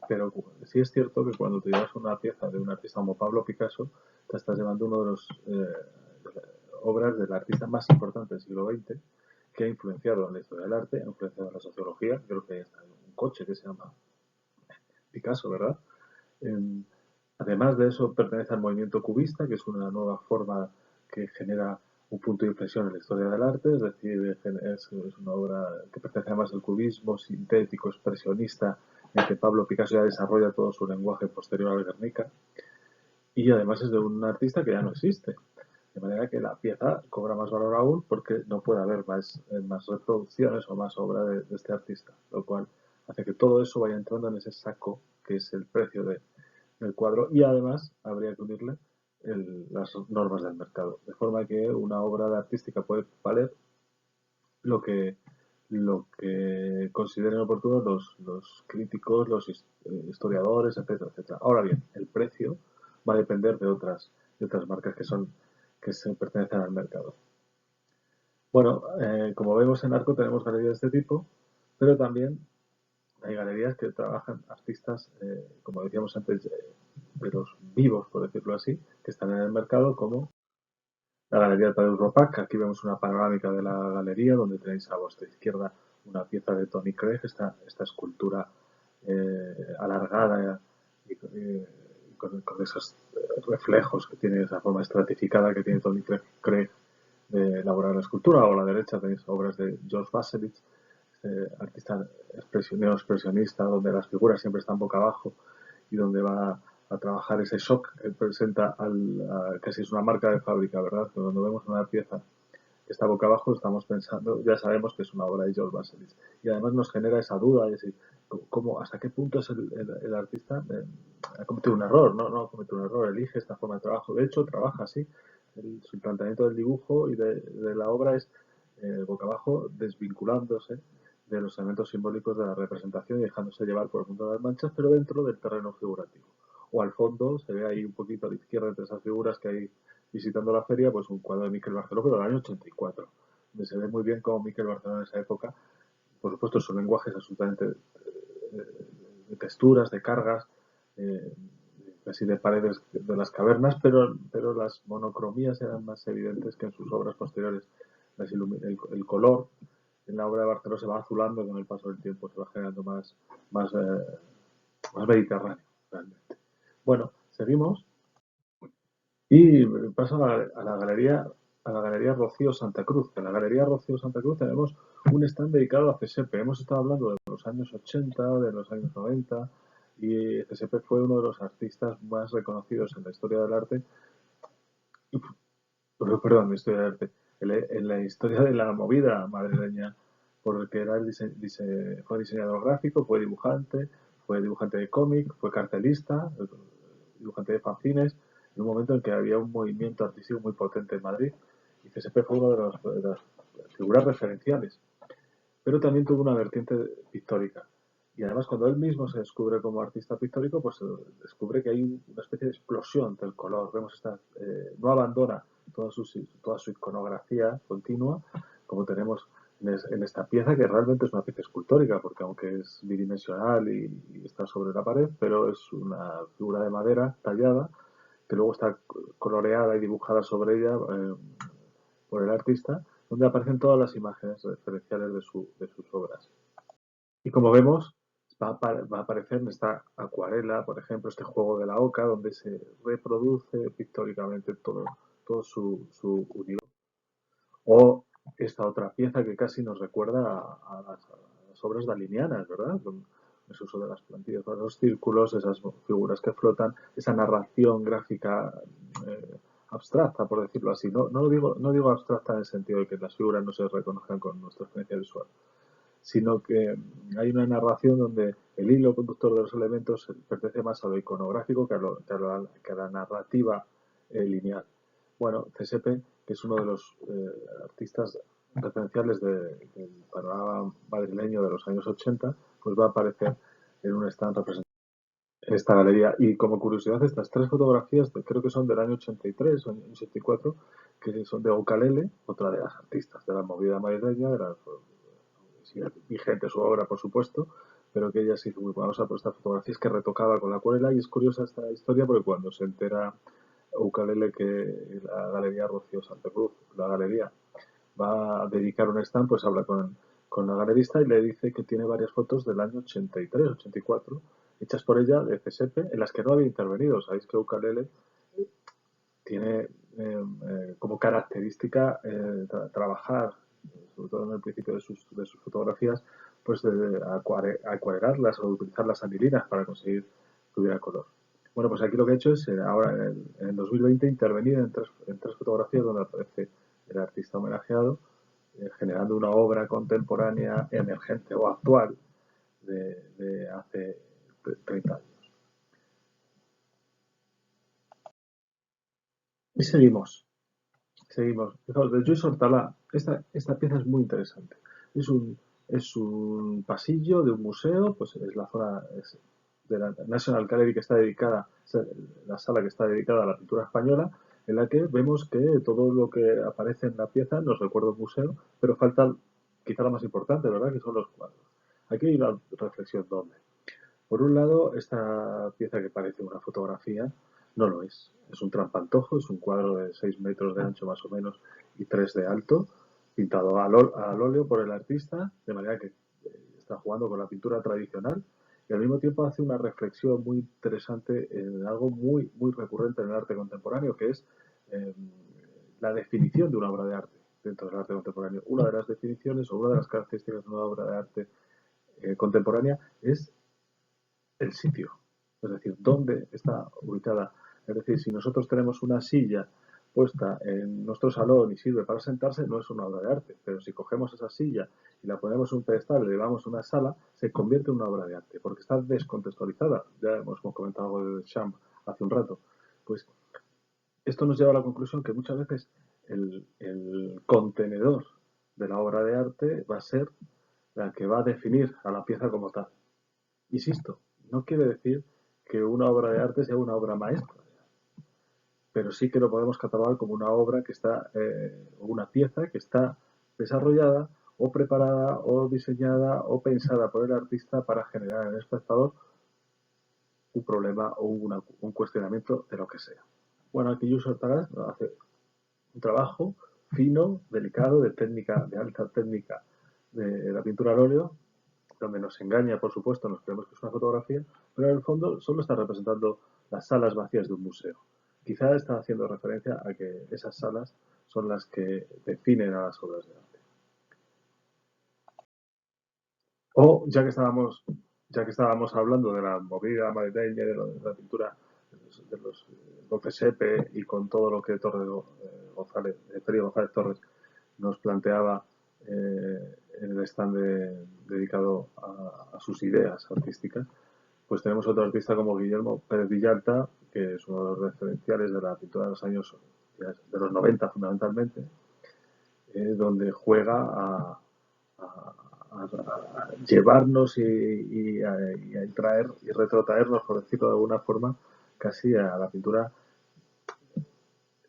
Pero sí es cierto que cuando te llevas una pieza de un artista como Pablo Picasso, te estás llevando uno de las obras del artista más importante del siglo XX, que ha influenciado en la historia del arte, ha influenciado en la sociología. Creo que hay un coche que se llama Picasso, ¿verdad? Eh, Además de eso, pertenece al movimiento cubista, que es una nueva forma que genera un punto de inflexión en la historia del arte, es decir, es una obra que pertenece además al cubismo sintético, expresionista, en que Pablo Picasso ya desarrolla todo su lenguaje posterior al Guernica, y además es de un artista que ya no existe. De manera que la pieza cobra más valor aún porque no puede haber más reproducciones o más obra de este artista, lo cual hace que todo eso vaya entrando en ese saco que es el precio del cuadro y además habría que unirle las normas del mercado, de forma que una obra artística puede valer lo que, lo que consideren oportuno los críticos, los historiadores, etcétera, etcétera. Ahora bien, el precio va a depender de otras marcas que se pertenecen al mercado. Bueno, como vemos en Arco tenemos galerías de este tipo, pero también hay galerías que trabajan artistas, como decíamos antes, de los vivos, por decirlo así, que están en el mercado, como la Galería de Tadeusz Ropac. Aquí vemos una panorámica de la galería, donde tenéis a vuestra izquierda una pieza de Tony Craig, esta escultura alargada y con esos reflejos que tiene, esa forma estratificada que tiene Tony Craig de elaborar la escultura. O a la derecha tenéis obras de George Baselitz, artista neoexpresionista, donde las figuras siempre están boca abajo y donde va a trabajar ese shock que presenta casi es una marca de fábrica, ¿verdad? Cuando vemos una pieza que está boca abajo, estamos pensando, ya sabemos que es una obra de George Baselitz. Y además nos genera esa duda de si, hasta qué punto es el artista ha cometido un error, no ha cometido un error, elige esta forma de trabajo. De hecho, trabaja así. Su planteamiento del dibujo y de la obra es boca abajo, desvinculándose de los elementos simbólicos de la representación y dejándose llevar por el mundo de las manchas, pero dentro del terreno figurativo. O al fondo se ve ahí un poquito a la izquierda entre esas figuras que hay visitando la feria, pues un cuadro de Miquel Barceló, pero del año 84, donde se ve muy bien cómo Miquel Barceló en esa época, por supuesto, su lenguaje es absolutamente de texturas, de cargas, eh, casi de paredes de las cavernas, pero las monocromías eran más evidentes que en sus obras posteriores. El color en la obra de Barceló se va azulando con el paso del tiempo, se va generando más, más mediterráneo, realmente. Bueno, seguimos y paso a la galería Rocío Santa Cruz. En la galería Rocío Santa Cruz tenemos un stand dedicado a CSP. Hemos estado hablando de los años 80, de los años 90, y CSP fue uno de los artistas más reconocidos en la historia del arte, perdón, la historia del arte, en la historia de la movida madrileña, porque era fue diseñador gráfico, fue dibujante de cómic, fue cartelista, dibujante de fanzines, en un momento en que había un movimiento artístico muy potente en Madrid, y CSP fue uno de las figuras referenciales, pero también tuvo una vertiente pictórica. Y además, cuando él mismo se descubre como artista pictórico, pues descubre que hay una especie de explosión del color. Vemos no abandona toda su iconografía continua, como tenemos en esta pieza, que realmente es una pieza escultórica, porque aunque es bidimensional y está sobre la pared, pero es una figura de madera tallada, que luego está coloreada y dibujada sobre ella por el artista, donde aparecen todas las imágenes referenciales de sus obras. Y como vemos, va a aparecer en esta acuarela, por ejemplo, este juego de la oca, donde se reproduce pictóricamente todo su universo. O esta otra pieza que casi nos recuerda a las obras dalinianas, ¿verdad? Con ese uso de las plantillas, los círculos, esas figuras que flotan, esa narración gráfica abstracta, por decirlo así. No digo abstracta en el sentido de que las figuras no se reconozcan con nuestra experiencia visual, sino que hay una narración donde el hilo conductor de los elementos pertenece más a lo iconográfico que a la narrativa lineal. Bueno, CSP, que es uno de los artistas referenciales del panorama madrileño de los años 80, pues va a aparecer en un stand representado en esta galería. Y como curiosidad, estas tres fotografías, creo que son del año 83 o año 84, que son de Ukalele, otra de las artistas de la movida madrileña, sigue vigente su obra, por supuesto, pero que ella se hizo muy famosa por estas fotografías que retocaba con la acuarela. Y es curiosa esta historia porque cuando se entera Ukalele que la galería Rocío Santa Cruz, la galería, va a dedicar un stand, pues habla con la galerista y le dice que tiene varias fotos del año 83, 84, hechas por ella de CSP, en las que no había intervenido. Sabéis que Ukalele tiene como característica trabajar, sobre todo en el principio de sus fotografías, pues de acuarellarlas o utilizar las anilinas para conseguir que hubiera color. Bueno, pues aquí lo que he hecho es, ahora en el 2020, intervenir en tres fotografías donde aparece el artista homenajeado, generando una obra contemporánea, emergente o actual de hace 30 años. Y seguimos. Seguimos. Fijaos, de Joyce Hortalá, esta pieza es muy interesante. Es un pasillo de un museo, pues es la zona de la National Gallery que está dedicada, la sala que está dedicada a la pintura española, en la que vemos que todo lo que aparece en la pieza nos recuerda un museo, pero falta quizá lo más importante, ¿verdad? Que son los cuadros. Aquí hay una reflexión doble. Por un lado, esta pieza que parece una fotografía no lo es. Es un trampantojo, es un cuadro de 6 metros de ancho más o menos y 3 de alto, pintado al óleo por el artista, de manera que está jugando con la pintura tradicional y al mismo tiempo hace una reflexión muy interesante en algo muy recurrente en el arte contemporáneo, que es eh, la definición de una obra de arte dentro del arte contemporáneo. Una de las definiciones o una de las características de una obra de arte contemporánea es el sitio, es decir, dónde está ubicada. Es decir, si nosotros tenemos una silla puesta en nuestro salón y sirve para sentarse, no es una obra de arte, pero si cogemos esa silla y la ponemos en un pedestal y le llevamos a una sala, se convierte en una obra de arte, porque está descontextualizada. Ya hemos comentado algo de Champ hace un rato. Pues esto nos lleva a la conclusión que muchas veces el contenedor de la obra de arte va a ser la que va a definir a la pieza como tal. Insisto, no quiere decir que una obra de arte sea una obra maestra, pero sí que lo podemos catalogar como una obra que está, o una pieza que está desarrollada o preparada o diseñada o pensada por el artista para generar en el espectador un problema o un cuestionamiento de lo que sea. Bueno, aquí Yuso Taras hace un trabajo fino, delicado, de técnica, de alta técnica de la pintura al óleo, donde nos engaña, por supuesto, nos creemos que es una fotografía, pero en el fondo solo está representando las salas vacías de un museo. Quizá está haciendo referencia a que esas salas son las que definen a las obras de arte. O ya que estábamos hablando de la movida madrileña, de la pintura de los 12 Sepe y con todo lo que Félix González Torres nos planteaba en el stand dedicado a sus ideas artísticas, pues tenemos otro artista como Guillermo Pérez Villalta, que es uno de los referenciales de la pintura de los años de los 90 fundamentalmente, donde juega a llevarnos y traer y retrotraernos, por decirlo de alguna forma, casi a la pintura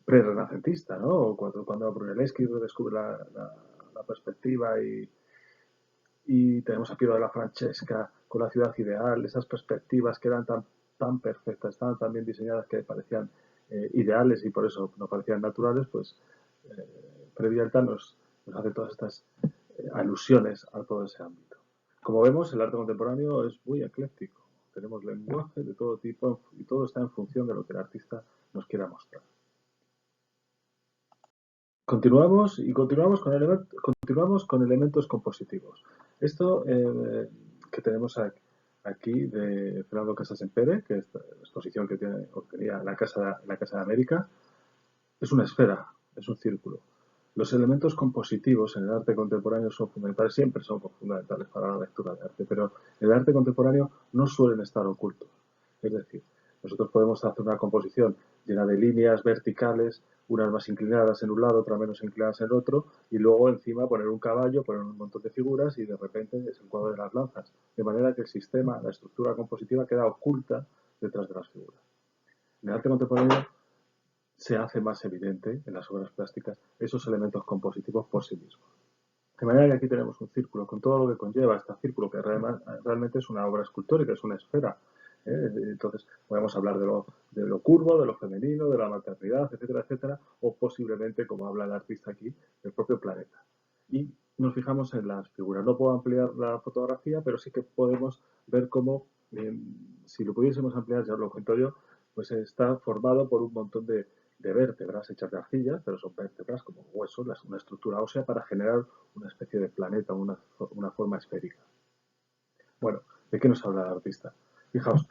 pre-renacentista, ¿no? Cuando Brunelleschi descubre la perspectiva y tenemos a Piero de la Francesca con la ciudad ideal, esas perspectivas que eran tan perfectas, estaban tan bien diseñadas que parecían ideales y por eso no parecían naturales, pues Previalta nos hace todas estas alusiones a todo ese ámbito. Como vemos, el arte contemporáneo es muy ecléctico. Tenemos lenguaje de todo tipo y todo está en función de lo que el artista nos quiera mostrar. Continuamos con elementos compositivos. Esto que tenemos aquí de Fernando Casas Empere, que es la exposición que tenía en la Casa de América, es una esfera, es un círculo. Los elementos compositivos en el arte contemporáneo son fundamentales, siempre son fundamentales para la lectura de arte, pero en el arte contemporáneo no suelen estar ocultos. Es decir, nosotros podemos hacer una composición llena de líneas verticales, unas más inclinadas en un lado, otras menos inclinadas en el otro, y luego encima poner un caballo, poner un montón de figuras y de repente es el cuadro de las lanzas. De manera que el sistema, la estructura compositiva queda oculta detrás de las figuras. En el arte contemporáneo se hace más evidente en las obras plásticas esos elementos compositivos por sí mismos. De manera que aquí tenemos un círculo con todo lo que conlleva este círculo, que realmente es una obra escultórica, es una esfera. Entonces, podemos hablar de lo curvo, de lo femenino, de la maternidad, etcétera, etcétera, o posiblemente, como habla el artista aquí, del propio planeta. Y nos fijamos en las figuras. No puedo ampliar la fotografía, pero sí que podemos ver cómo, si lo pudiésemos ampliar, ya os lo cuento yo, pues está formado por un montón de vértebras hechas de arcilla, pero son vértebras como huesos, una estructura ósea para generar una especie de planeta, una forma esférica. Bueno, ¿de qué nos habla el artista? Fijaos,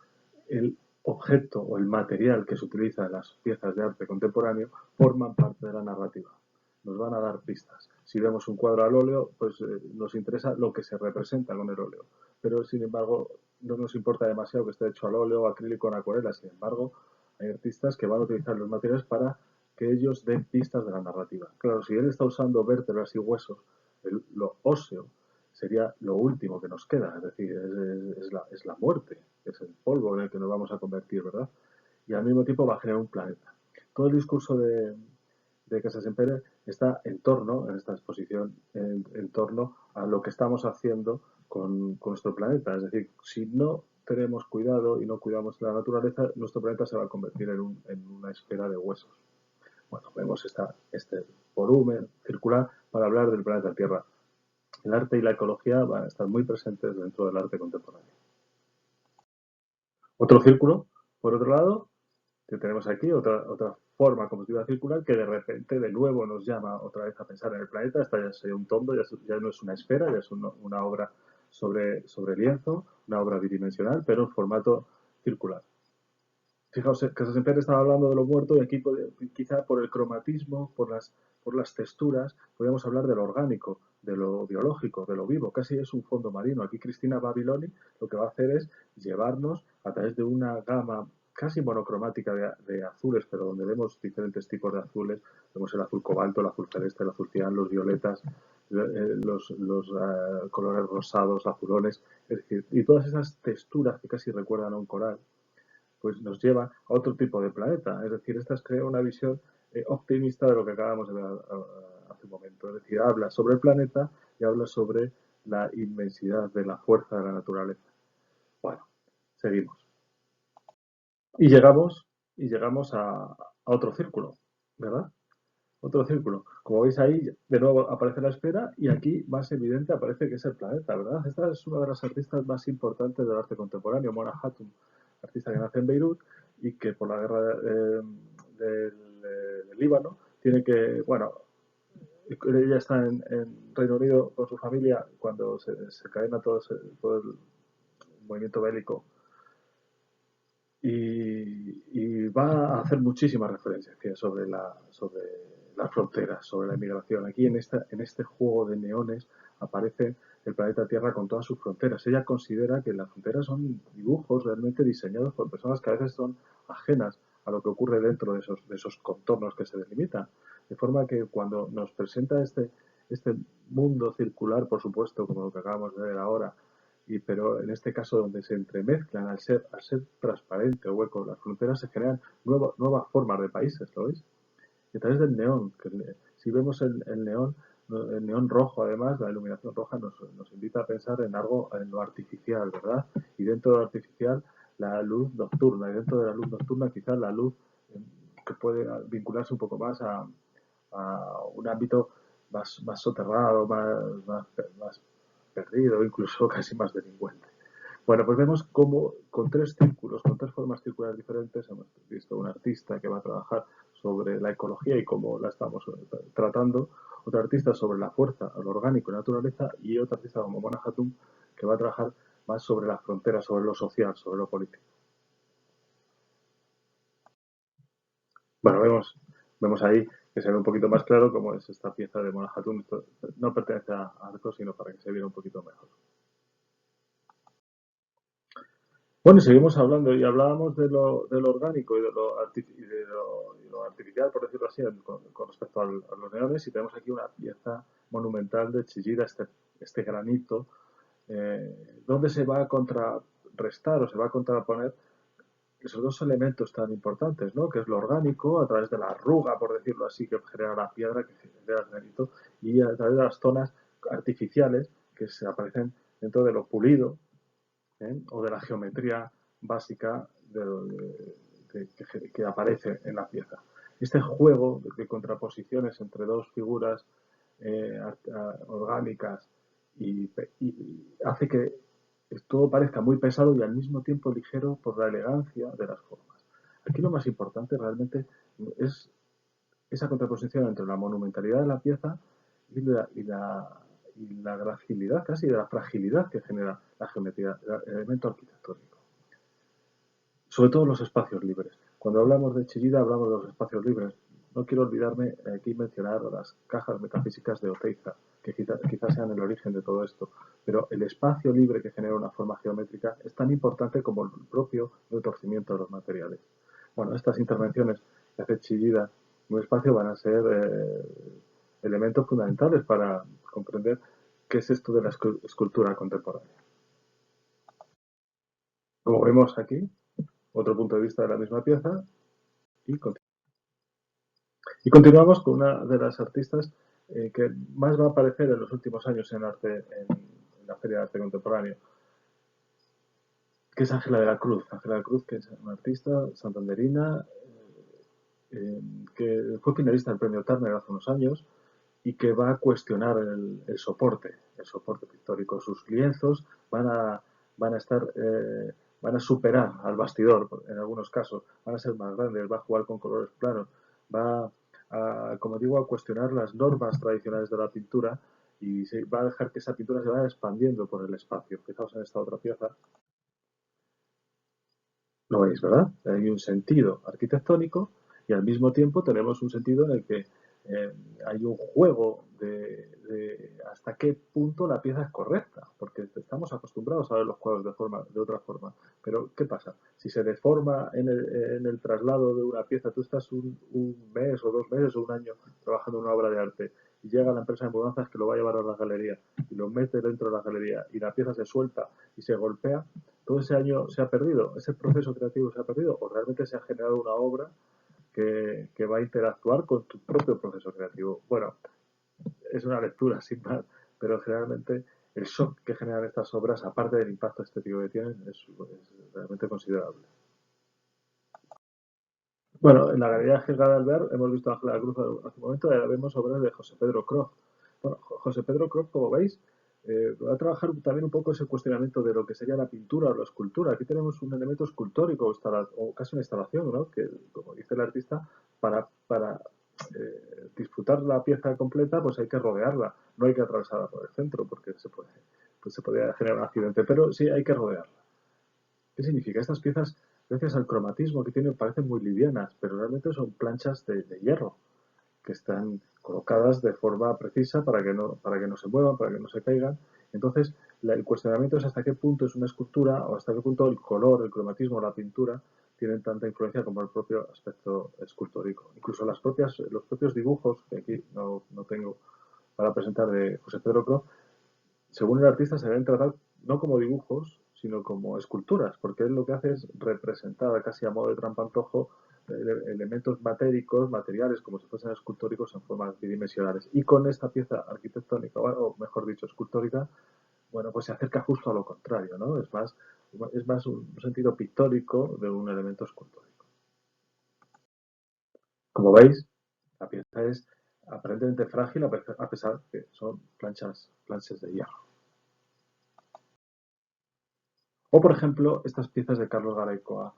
objeto o el material que se utiliza en las piezas de arte contemporáneo forman parte de la narrativa. Nos van a dar pistas. Si vemos un cuadro al óleo, pues nos interesa lo que se representa con el óleo. Pero, sin embargo, no nos importa demasiado que esté hecho al óleo, acrílico o en acuarela. Sin embargo, hay artistas que van a utilizar los materiales para que ellos den pistas de la narrativa. Claro, si él está usando vértebras y huesos, lo óseo sería lo último que nos queda, es decir, es la muerte, es el polvo en el que nos vamos a convertir, ¿verdad? Y al mismo tiempo va a generar un planeta. Todo el discurso de Casasempere está en torno, en esta exposición, en torno a lo que estamos haciendo con nuestro planeta. Es decir, si no tenemos cuidado y no cuidamos de la naturaleza, nuestro planeta se va a convertir en una esfera de huesos. Bueno, vemos este volumen circular para hablar del planeta Tierra. El arte y la ecología van a estar muy presentes dentro del arte contemporáneo. Otro círculo, por otro lado, que tenemos aquí, otra forma compositiva circular que de repente de nuevo nos llama otra vez a pensar en el planeta. Esta ya sería un tondo, ya no es una esfera, ya es una obra sobre lienzo, una obra bidimensional, pero en formato circular. Fijaos que siempre estaba hablando de lo muerto y aquí quizá por el cromatismo, por las texturas, podríamos hablar de lo orgánico, de lo biológico, de lo vivo. Casi es un fondo marino. Aquí Cristina Babiloni lo que va a hacer es llevarnos a través de una gama casi monocromática de azules, pero donde vemos diferentes tipos de azules. Vemos el azul cobalto, el azul celeste, el azul cian, los violetas, los colores rosados, azulones. Es decir, y todas esas texturas que casi recuerdan a un coral, pues nos lleva a otro tipo de planeta. Es decir, esta crea una visión optimista de lo que acabamos de ver hace un momento. Es decir, habla sobre el planeta y habla sobre la inmensidad de la fuerza de la naturaleza. Bueno, seguimos. Y llegamos a otro círculo, ¿verdad? Otro círculo. Como veis ahí, de nuevo aparece la esfera y aquí, más evidente, aparece que es el planeta, ¿verdad? Esta es una de las artistas más importantes del arte contemporáneo, Mona Hatoum, artista que nace en Beirut y que por la guerra del Líbano tiene que, bueno, ella está en Reino Unido con su familia cuando se cadena todo el movimiento bélico y va a hacer muchísimas referencias sobre las fronteras, sobre la inmigración. Aquí en este juego de neones aparece el planeta Tierra con todas sus fronteras. Ella considera que las fronteras son dibujos realmente diseñados por personas que a veces son ajenas a lo que ocurre dentro de esos contornos que se delimitan. De forma que cuando nos presenta este mundo circular, por supuesto, como lo que acabamos de ver ahora, pero en este caso donde se entremezclan al ser transparente o hueco las fronteras, se generan nuevas formas de países, ¿lo veis? Y a través del neón, si vemos el neón rojo, además, la iluminación roja nos invita a pensar en lo artificial, ¿verdad? Y dentro de lo artificial, la luz nocturna, y dentro de la luz nocturna, quizás la luz que puede vincularse un poco más a un ámbito más soterrado, más perdido, incluso casi más delincuente. Bueno, pues vemos cómo con tres círculos, con tres formas circulares diferentes, hemos visto un artista que va a trabajar sobre la ecología y cómo la estamos tratando, otro artista sobre la fuerza, lo orgánico y la naturaleza, y otro artista como Mona Hatoum que va a trabajar más sobre las fronteras, sobre lo social, sobre lo político. Bueno, vemos ahí que se ve un poquito más claro cómo es esta pieza de Mona Hatoum. Esto no pertenece a Arco, sino para que se viera un poquito mejor. Bueno, seguimos hablando y hablábamos de lo orgánico y de lo artificial, por decirlo así, con respecto a los neones, y tenemos aquí una pieza monumental de Chillida, este granito, donde se va a contrarrestar o se va a contraponer esos dos elementos tan importantes, ¿no? Que es lo orgánico, a través de la arruga, por decirlo así, que genera la piedra, que genera el granito, y a través de las zonas artificiales que se aparecen dentro de lo pulido, o de la geometría básica que aparece en la pieza. Este juego de contraposiciones entre dos figuras orgánicas y hace que todo parezca muy pesado y al mismo tiempo ligero por la elegancia de las formas. Aquí lo más importante realmente es esa contraposición entre la monumentalidad de la pieza y la gracilidad casi de la fragilidad que genera la geometría, el elemento arquitectónico. sobre todo los espacios libres. Cuando hablamos de Chillida hablamos de los espacios libres. No quiero olvidarme aquí mencionar las cajas metafísicas de Oteiza, que quizás sean el origen de todo esto. Pero el espacio libre que genera una forma geométrica es tan importante como el propio retorcimiento de los materiales. Bueno, estas intervenciones que hace Chillida en un espacio van a ser elementos fundamentales para comprender qué es esto de la escultura contemporánea. Como vemos aquí, otro punto de vista de la misma pieza, y continuamos con una de las artistas que más va a aparecer en los últimos años en arte, en la Feria de Arte Contemporáneo, que es Ángela de la Cruz. Ángela de la Cruz, que es una artista santanderina, que fue finalista del premio Turner hace unos años y que va a cuestionar el soporte pictórico. Sus lienzos van a estar, van a superar al bastidor en algunos casos, van a ser más grandes, va a jugar con colores planos, va a, como digo, a cuestionar las normas tradicionales de la pintura y va a dejar que esa pintura se vaya expandiendo por el espacio. Fijaos en esta otra pieza. Lo veis, ¿verdad? Hay un sentido arquitectónico y al mismo tiempo tenemos un sentido en el que hay un juego de hasta qué punto la pieza es correcta, porque estamos acostumbrados a ver los cuadros de otra forma. Pero, ¿qué pasa? Si se deforma en el traslado de una pieza, tú estás un mes o 2 meses o un año trabajando en una obra de arte y llega la empresa de mudanzas que lo va a llevar a la galería y lo mete dentro de la galería y la pieza se suelta y se golpea, todo ese año se ha perdido, ese proceso creativo se ha perdido o realmente se ha generado una obra que va a interactuar con tu propio proceso creativo. Bueno, es una lectura sin más, pero generalmente el shock que generan estas obras, aparte del impacto estético que tienen, es realmente considerable. Bueno, en la Galería Gilgad de Alvear hemos visto a Ángela Cruz hace un momento y ahora vemos obras de José Pedro Croft. Bueno, José Pedro Croft, como veis, va a trabajar también un poco ese cuestionamiento de lo que sería la pintura o la escultura. Aquí tenemos un elemento escultórico o casi una instalación, ¿no? Que, como dice el artista, para disfrutar la pieza completa, pues hay que rodearla, no hay que atravesarla por el centro, porque pues se podría generar un accidente, pero sí hay que rodearla. ¿Qué significa? Estas piezas, gracias al cromatismo que tienen, parecen muy livianas, pero realmente son planchas de hierro que están colocadas de forma precisa para que no se muevan, para que no se caigan. Entonces, el cuestionamiento es hasta qué punto es una escultura o hasta qué punto el color, el cromatismo, la pintura tienen tanta influencia como el propio aspecto escultórico. Incluso los propios dibujos, que aquí no tengo para presentar de José Pedro Croft, según el artista se deben tratar no como dibujos, sino como esculturas, porque él lo que hace es representar casi a modo de trampantojo elementos matéricos, materiales, como si fuesen escultóricos en formas bidimensionales. Y con esta pieza arquitectónica, o mejor dicho, escultórica, bueno, pues se acerca justo a lo contrario, ¿no? Es más un sentido pictórico de un elemento escultórico. Como veis, la pieza es aparentemente frágil a pesar que son planchas de hierro. O, por ejemplo, estas piezas de Carlos Garaycoa.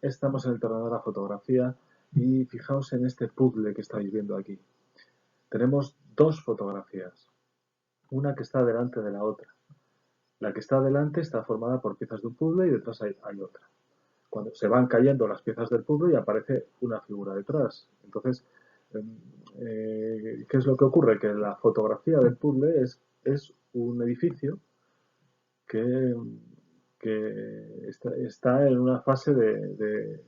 Estamos en el terreno de la fotografía y fijaos en este puzzle que estáis viendo aquí. Tenemos dos fotografías, una que está delante de la otra. La que está delante está formada por piezas de un puzzle y detrás hay otra. Cuando se van cayendo las piezas del puzzle y aparece una figura detrás. Entonces, ¿qué es lo que ocurre? Que la fotografía del puzzle es un edificio que está en una fase de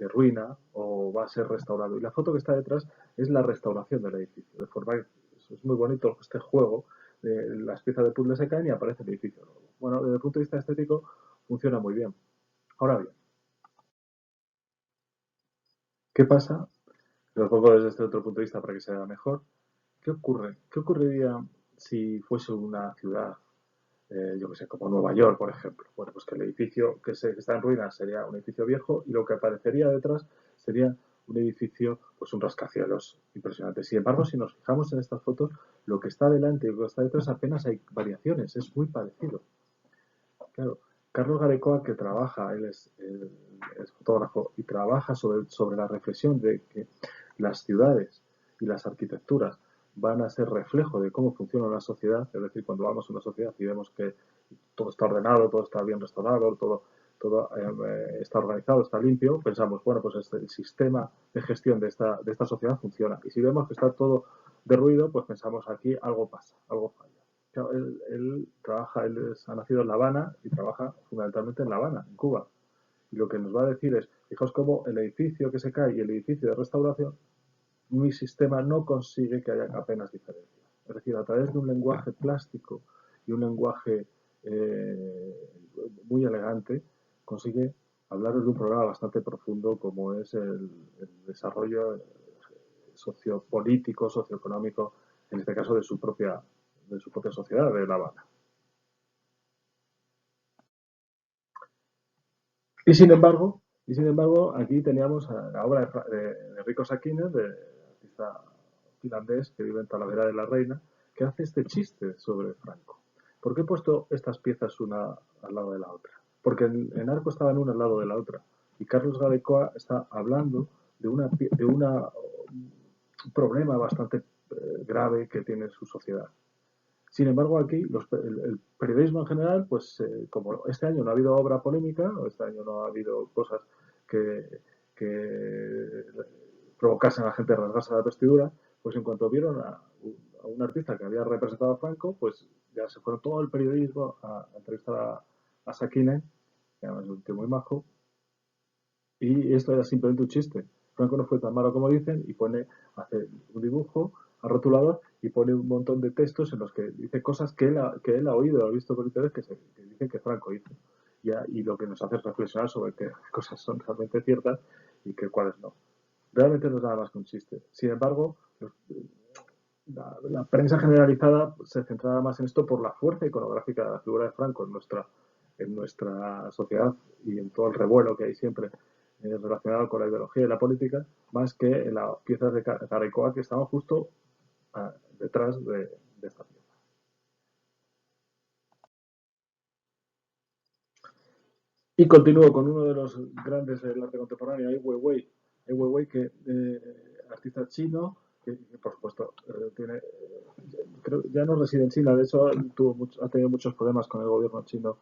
ruina o va a ser restaurado. Y la foto que está detrás es la restauración del edificio. De forma que es muy bonito este juego. Las piezas de puzzle se caen y aparece el edificio nuevo. Bueno, desde el punto de vista estético funciona muy bien. Ahora bien, ¿qué pasa? Lo pongo desde este otro punto de vista para que se vea mejor. ¿Qué ocurre? ¿Qué ocurriría si fuese una ciudad, yo que sé, como Nueva York, por ejemplo? Bueno, pues que el edificio que está en ruinas sería un edificio viejo y lo que aparecería detrás sería un edificio, pues un rascacielos impresionante. Sin embargo, si nos fijamos en estas fotos, lo que está delante y lo que está detrás apenas hay variaciones, es muy parecido. Claro, Carlos Garecoa, que trabaja, es fotógrafo y trabaja sobre la reflexión de que las ciudades y las arquitecturas van a ser reflejo de cómo funciona una sociedad, es decir, cuando vamos a una sociedad y vemos que todo está ordenado, todo está bien restaurado, todo todo está organizado, está limpio, pensamos, bueno, pues el sistema de gestión de esta sociedad funciona. Y si vemos que está todo derruido, pues pensamos aquí algo pasa, algo falla. Claro, él trabaja, ha nacido en La Habana y trabaja fundamentalmente en La Habana, en Cuba. Y lo que nos va a decir es, fijaos cómo el edificio que se cae y el edificio de restauración, mi sistema no consigue que haya apenas diferencia. Es decir, a través de un lenguaje plástico y un lenguaje muy elegante, consigue hablaros de un problema bastante profundo como es el desarrollo sociopolítico, socioeconómico, en este caso de su propia sociedad, de La Habana. Y sin embargo, aquí teníamos la obra de Rico Sakiner, de artista finlandés que vive en Talavera de la Reina, que hace este chiste sobre Franco. ¿Por qué he puesto estas piezas una al lado de la otra? Porque en Arco estaban una al lado de la otra. Y Carlos Gadecoa está hablando de un problema bastante grave que tiene su sociedad. Sin embargo, aquí el periodismo en general, pues como este año no ha habido obra polémica, o este año no ha habido cosas que provocasen a la gente a rasgarse la vestidura, pues en cuanto vieron a un artista que había representado a Franco, pues ya se fueron todo el periodismo a entrevistar a Sakine, que además es un tío muy majo, y esto era simplemente un chiste. Franco no fue tan malo como dicen y hace un dibujo a rotulador y pone un montón de textos en los que dice cosas que él ha oído, ha visto por internet que dicen que Franco hizo. Y lo que nos hace reflexionar sobre qué cosas son realmente ciertas y cuáles no. Realmente no es nada más que un chiste. Sin embargo, la prensa generalizada se centraba más en esto por la fuerza iconográfica de la figura de Franco en nuestra sociedad y en todo el revuelo que hay siempre relacionado con la ideología y la política, más que en las piezas de Gadecoa que estaban justo detrás de esta pieza. Y continúo con uno de los grandes del arte contemporáneo, Ai Weiwei. Ai Weiwei, que artista chino, que por supuesto creo, ya no reside en China, de hecho ha tenido muchos problemas con el gobierno chino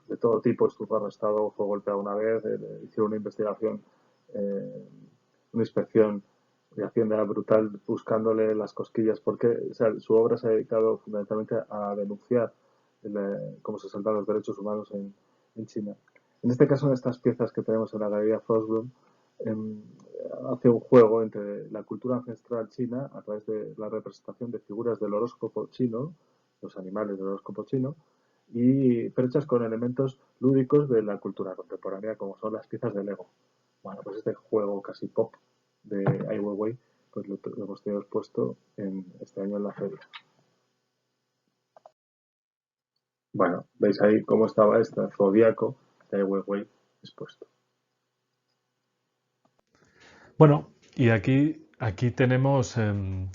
de todo tipo. Estuvo arrestado, fue golpeado una vez, hicieron una investigación, una inspección de Hacienda brutal buscándole las cosquillas, porque o sea, su obra se ha dedicado fundamentalmente a denunciar cómo se saltan los derechos humanos en China. En este caso, en estas piezas que tenemos en la Galería Frostbloom, hace un juego entre la cultura ancestral china a través de la representación de figuras del horóscopo chino, los animales del horóscopo chino, pero hechas con elementos lúdicos de la cultura contemporánea, como son las piezas de Lego. Bueno, pues este juego casi pop de Ai Weiwei, pues lo hemos tenido expuesto este año en la feria. Bueno, veis ahí cómo estaba este zodiaco de Ai Weiwei expuesto. Bueno, y aquí tenemos uno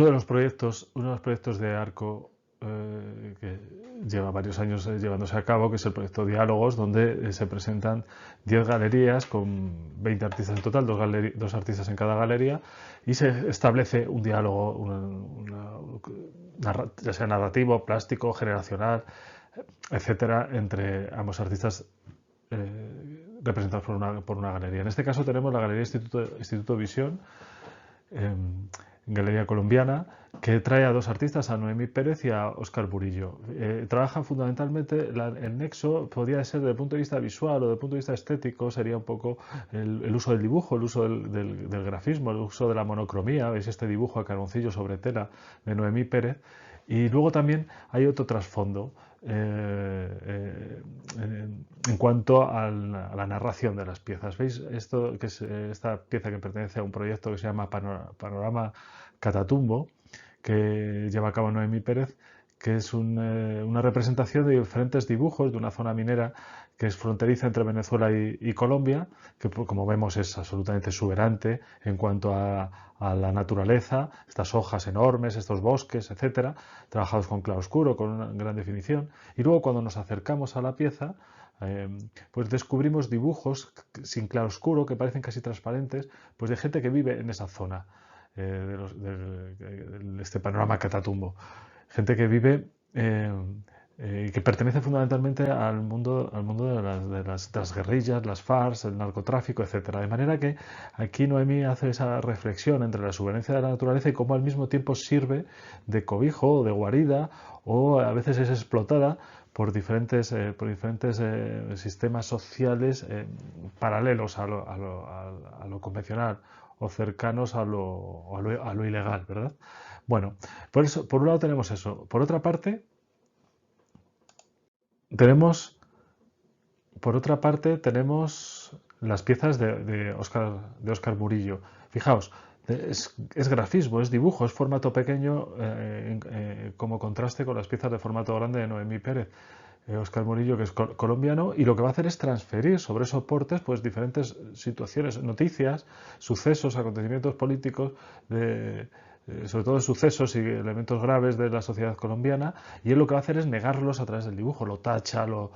de los proyectos de Arco que lleva varios años llevándose a cabo, que es el proyecto Diálogos, donde se presentan 10 galerías con 20 artistas en total, dos artistas en cada galería, y se establece un diálogo, ya sea narrativo, plástico, generacional, etcétera, entre ambos artistas representados por una galería. En este caso tenemos la Galería Instituto Visión, galería colombiana, que trae a dos artistas, a Noemí Pérez y a Óscar Burillo. Trabajan fundamentalmente, el nexo podría ser desde el punto de vista visual o desde el punto de vista estético, sería un poco el uso del dibujo, el uso del grafismo, el uso de la monocromía. Veis este dibujo a carboncillo sobre tela de Noemí Pérez. Y luego también hay otro trasfondo en cuanto a la narración de las piezas. ¿Veis esto, que es esta pieza que pertenece a un proyecto que se llama Panorama Catatumbo, que lleva a cabo Noemí Pérez, que es una representación de diferentes dibujos de una zona minera que es fronteriza entre Venezuela y Colombia, que como vemos es absolutamente exuberante en cuanto a la naturaleza, estas hojas enormes, estos bosques, etcétera, trabajados con claroscuro, con una gran definición. Y luego cuando nos acercamos a la pieza, pues descubrimos dibujos sin claroscuro que parecen casi transparentes, pues de gente que vive en esa zona de este panorama Catatumbo. Gente que vive que pertenece fundamentalmente al mundo de las guerrillas, las FARC, el narcotráfico, etcétera. De manera que aquí Noemí hace esa reflexión entre la subveniencia de la naturaleza y cómo al mismo tiempo sirve de cobijo o de guarida, o a veces es explotada por diferentes sistemas sociales paralelos a lo convencional o cercanos a lo ilegal, ¿verdad? Bueno, por eso, por un lado tenemos eso. Por otra parte, tenemos, por otra parte, tenemos las piezas de Óscar Murillo. Fijaos, es grafismo, es dibujo, es formato pequeño como contraste con las piezas de formato grande de Noemí Pérez. Óscar Murillo, que es colombiano, y lo que va a hacer es transferir sobre soportes pues diferentes situaciones, noticias, sucesos, acontecimientos políticos, sobre todo sucesos y elementos graves de la sociedad colombiana, y él lo que va a hacer es negarlos a través del dibujo, lo tacha, lo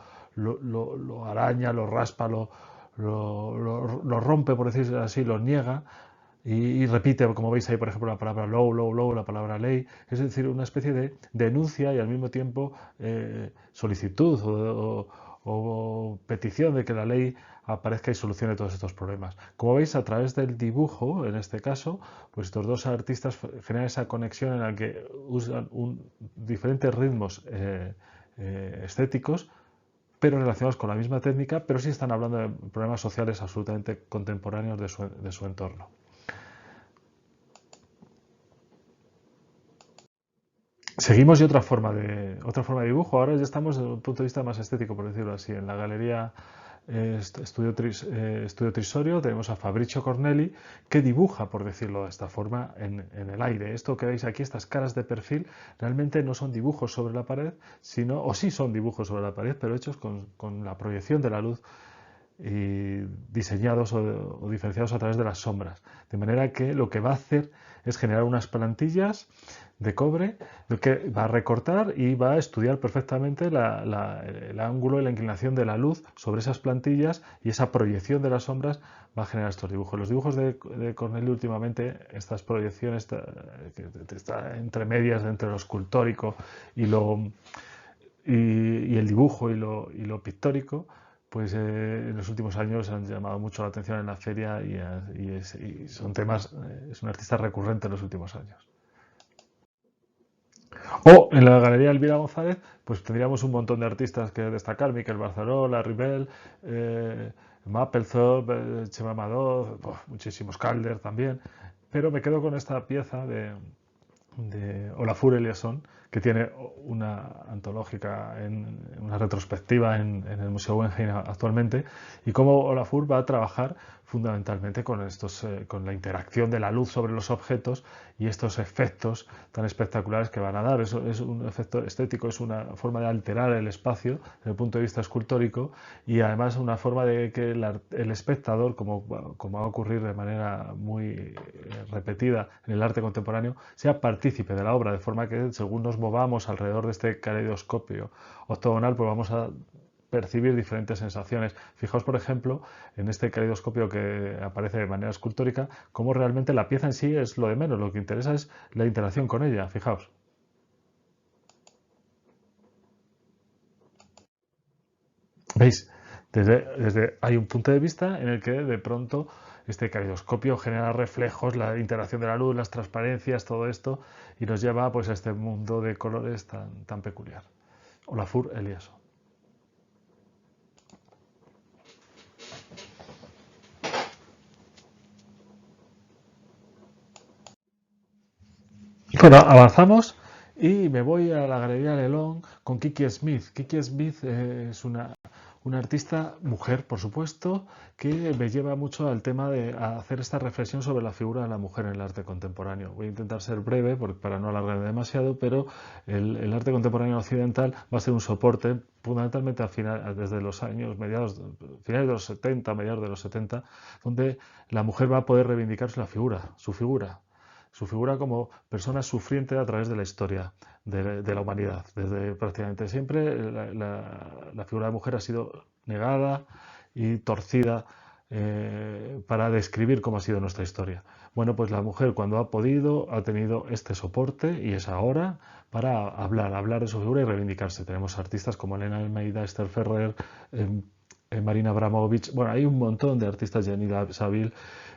araña, lo raspa, lo rompe, por decirlo así, lo niega, y repite, como veis ahí, por ejemplo, la palabra low, la palabra ley, es decir, una especie de denuncia y al mismo tiempo solicitud o petición de que la ley aparezca y solucione todos estos problemas. Como veis, a través del dibujo, en este caso, pues estos dos artistas generan esa conexión en la que usan diferentes ritmos estéticos, pero relacionados con la misma técnica, pero sí están hablando de problemas sociales absolutamente contemporáneos de su entorno. Seguimos y otra forma de dibujo. Ahora ya estamos desde un punto de vista más estético, por decirlo así. En la galería Estudio Trisorio tenemos a Fabricio Cornelli, que dibuja, por decirlo de esta forma, en el aire. Esto que veis aquí, estas caras de perfil, realmente no son dibujos sobre la pared, sino, o sí son dibujos sobre la pared, pero hechos con la proyección de la luz y diseñados o diferenciados a través de las sombras. De manera que lo que va a hacer es generar unas plantillas de cobre que va a recortar y va a estudiar perfectamente el ángulo y la inclinación de la luz sobre esas plantillas, y esa proyección de las sombras va a generar estos dibujos. Los dibujos de Cornelio últimamente, estas proyecciones que está entre medias entre lo escultórico y, y el dibujo y lo pictórico, pues en los últimos años han llamado mucho la atención en la feria y son temas, es un artista recurrente en los últimos años. O en la Galería Elvira González, pues tendríamos un montón de artistas que destacar: Miquel Barceló, Larry Bell, Mapplethorpe, Chema Amador, muchísimos, Calder también. Pero me quedo con esta pieza de Olafur Eliasson, que tiene una antológica, una retrospectiva en el Museo Guggenheim actualmente, y cómo Olafur va a trabajar fundamentalmente con la interacción de la luz sobre los objetos y estos efectos tan espectaculares que van a dar. Eso es un efecto estético, es una forma de alterar el espacio desde el punto de vista escultórico, y además una forma de que el espectador, como va a ocurrir de manera muy repetida en el arte contemporáneo, sea partícipe de la obra, de forma que según nos movamos alrededor de este caleidoscopio octogonal, pues vamos a percibir diferentes sensaciones. Fijaos, por ejemplo, en este caleidoscopio que aparece de manera escultórica, cómo realmente la pieza en sí es lo de menos, lo que interesa es la interacción con ella. Fijaos. ¿Veis? Hay un punto de vista en el que de pronto este caleidoscopio genera reflejos, la interacción de la luz, las transparencias, todo esto, y nos lleva pues, a este mundo de colores tan peculiar. Olafur Eliasson. Bueno, avanzamos y me voy a la Galería Lelón con Kiki Smith. Kiki Smith es una artista mujer, por supuesto, que me lleva mucho al tema de hacer esta reflexión sobre la figura de la mujer en el arte contemporáneo. Voy a intentar ser breve para no alargarme demasiado, pero el arte contemporáneo occidental va a ser un soporte fundamentalmente desde los años finales de los 70, mediados de los 70, donde la mujer va a poder reivindicar su figura como persona sufriente a través de la historia de la humanidad. Desde prácticamente siempre la figura de mujer ha sido negada y torcida para describir cómo ha sido nuestra historia. Bueno, pues la mujer cuando ha podido ha tenido este soporte y es ahora para hablar de su figura y reivindicarse. Tenemos artistas como Elena Almeida, Esther Ferrer, Marina Abramovich, bueno, hay un montón de artistas, Yanida Savil,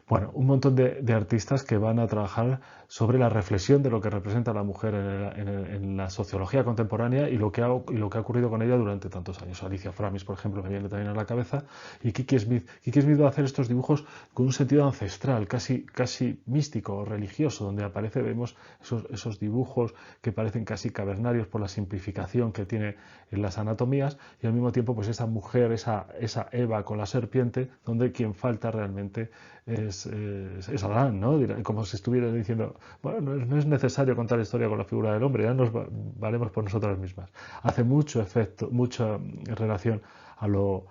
bueno, un montón de artistas que van a trabajar sobre la reflexión de lo que representa la mujer en la sociología contemporánea y lo que ha ocurrido con ella durante tantos años. Alicia Framis, por ejemplo, me viene también a la cabeza, y Kiki Smith. Kiki Smith va a hacer estos dibujos con un sentido ancestral, casi místico o religioso, donde vemos esos dibujos que parecen casi cavernarios por la simplificación que tiene en las anatomías, y al mismo tiempo pues esa mujer, esa Eva con la serpiente, donde quien falta realmente es Adán, ¿no? Como si estuviera diciendo, bueno, no es necesario contar la historia con la figura del hombre, ya nos valemos por nosotras mismas. Hace mucho efecto, mucha relación a lo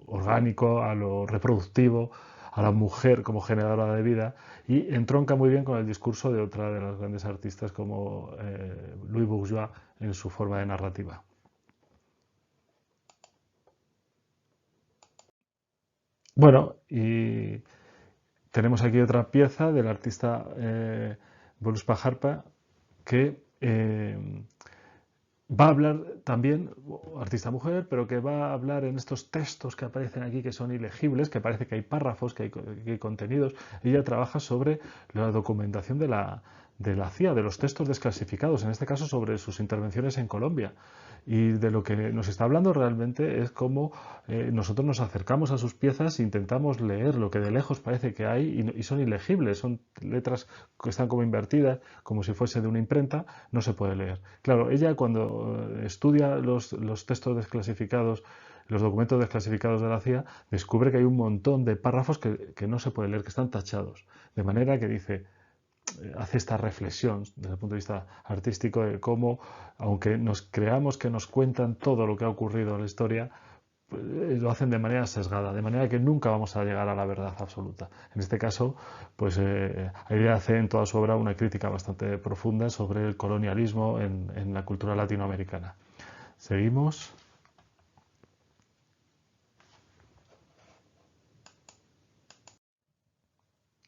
orgánico, a lo reproductivo, a la mujer como generadora de vida, y entronca muy bien con el discurso de otra de las grandes artistas como Louis Bourgeois en su forma de narrativa. Bueno, y tenemos aquí otra pieza del artista Voluspa Harpa que va a hablar también, artista mujer, pero que va a hablar en estos textos que aparecen aquí que son ilegibles, que parece que hay párrafos, que hay contenidos. Ella trabaja sobre la documentación de la CIA, de los textos desclasificados, en este caso sobre sus intervenciones en Colombia. Y de lo que nos está hablando realmente es cómo nosotros nos acercamos a sus piezas e intentamos leer lo que de lejos parece que hay y son ilegibles, son letras que están como invertidas, como si fuese de una imprenta, no se puede leer. Claro, ella cuando estudia los textos desclasificados, los documentos desclasificados de la CIA, descubre que hay un montón de párrafos que no se puede leer, que están tachados. De manera que dice, hace esta reflexión desde el punto de vista artístico de cómo, aunque nos creamos que nos cuentan todo lo que ha ocurrido en la historia, pues, lo hacen de manera sesgada, de manera que nunca vamos a llegar a la verdad absoluta. En este caso, pues ella hace en toda su obra una crítica bastante profunda sobre el colonialismo en la cultura latinoamericana. Seguimos.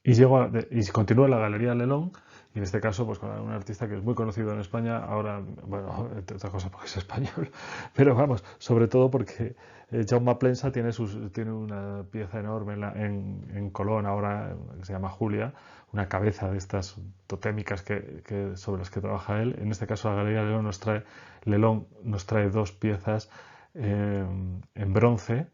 Y continúa en la Galería Lelón, y en este caso pues con un artista que es muy conocido en España, ahora, bueno, entre otras cosas porque es español, pero vamos, sobre todo porque Jaume Plensa tiene una pieza enorme en Colón ahora, que se llama Julia, una cabeza de estas totémicas sobre las que trabaja él. En este caso la Galería Lelón nos trae dos piezas en bronce,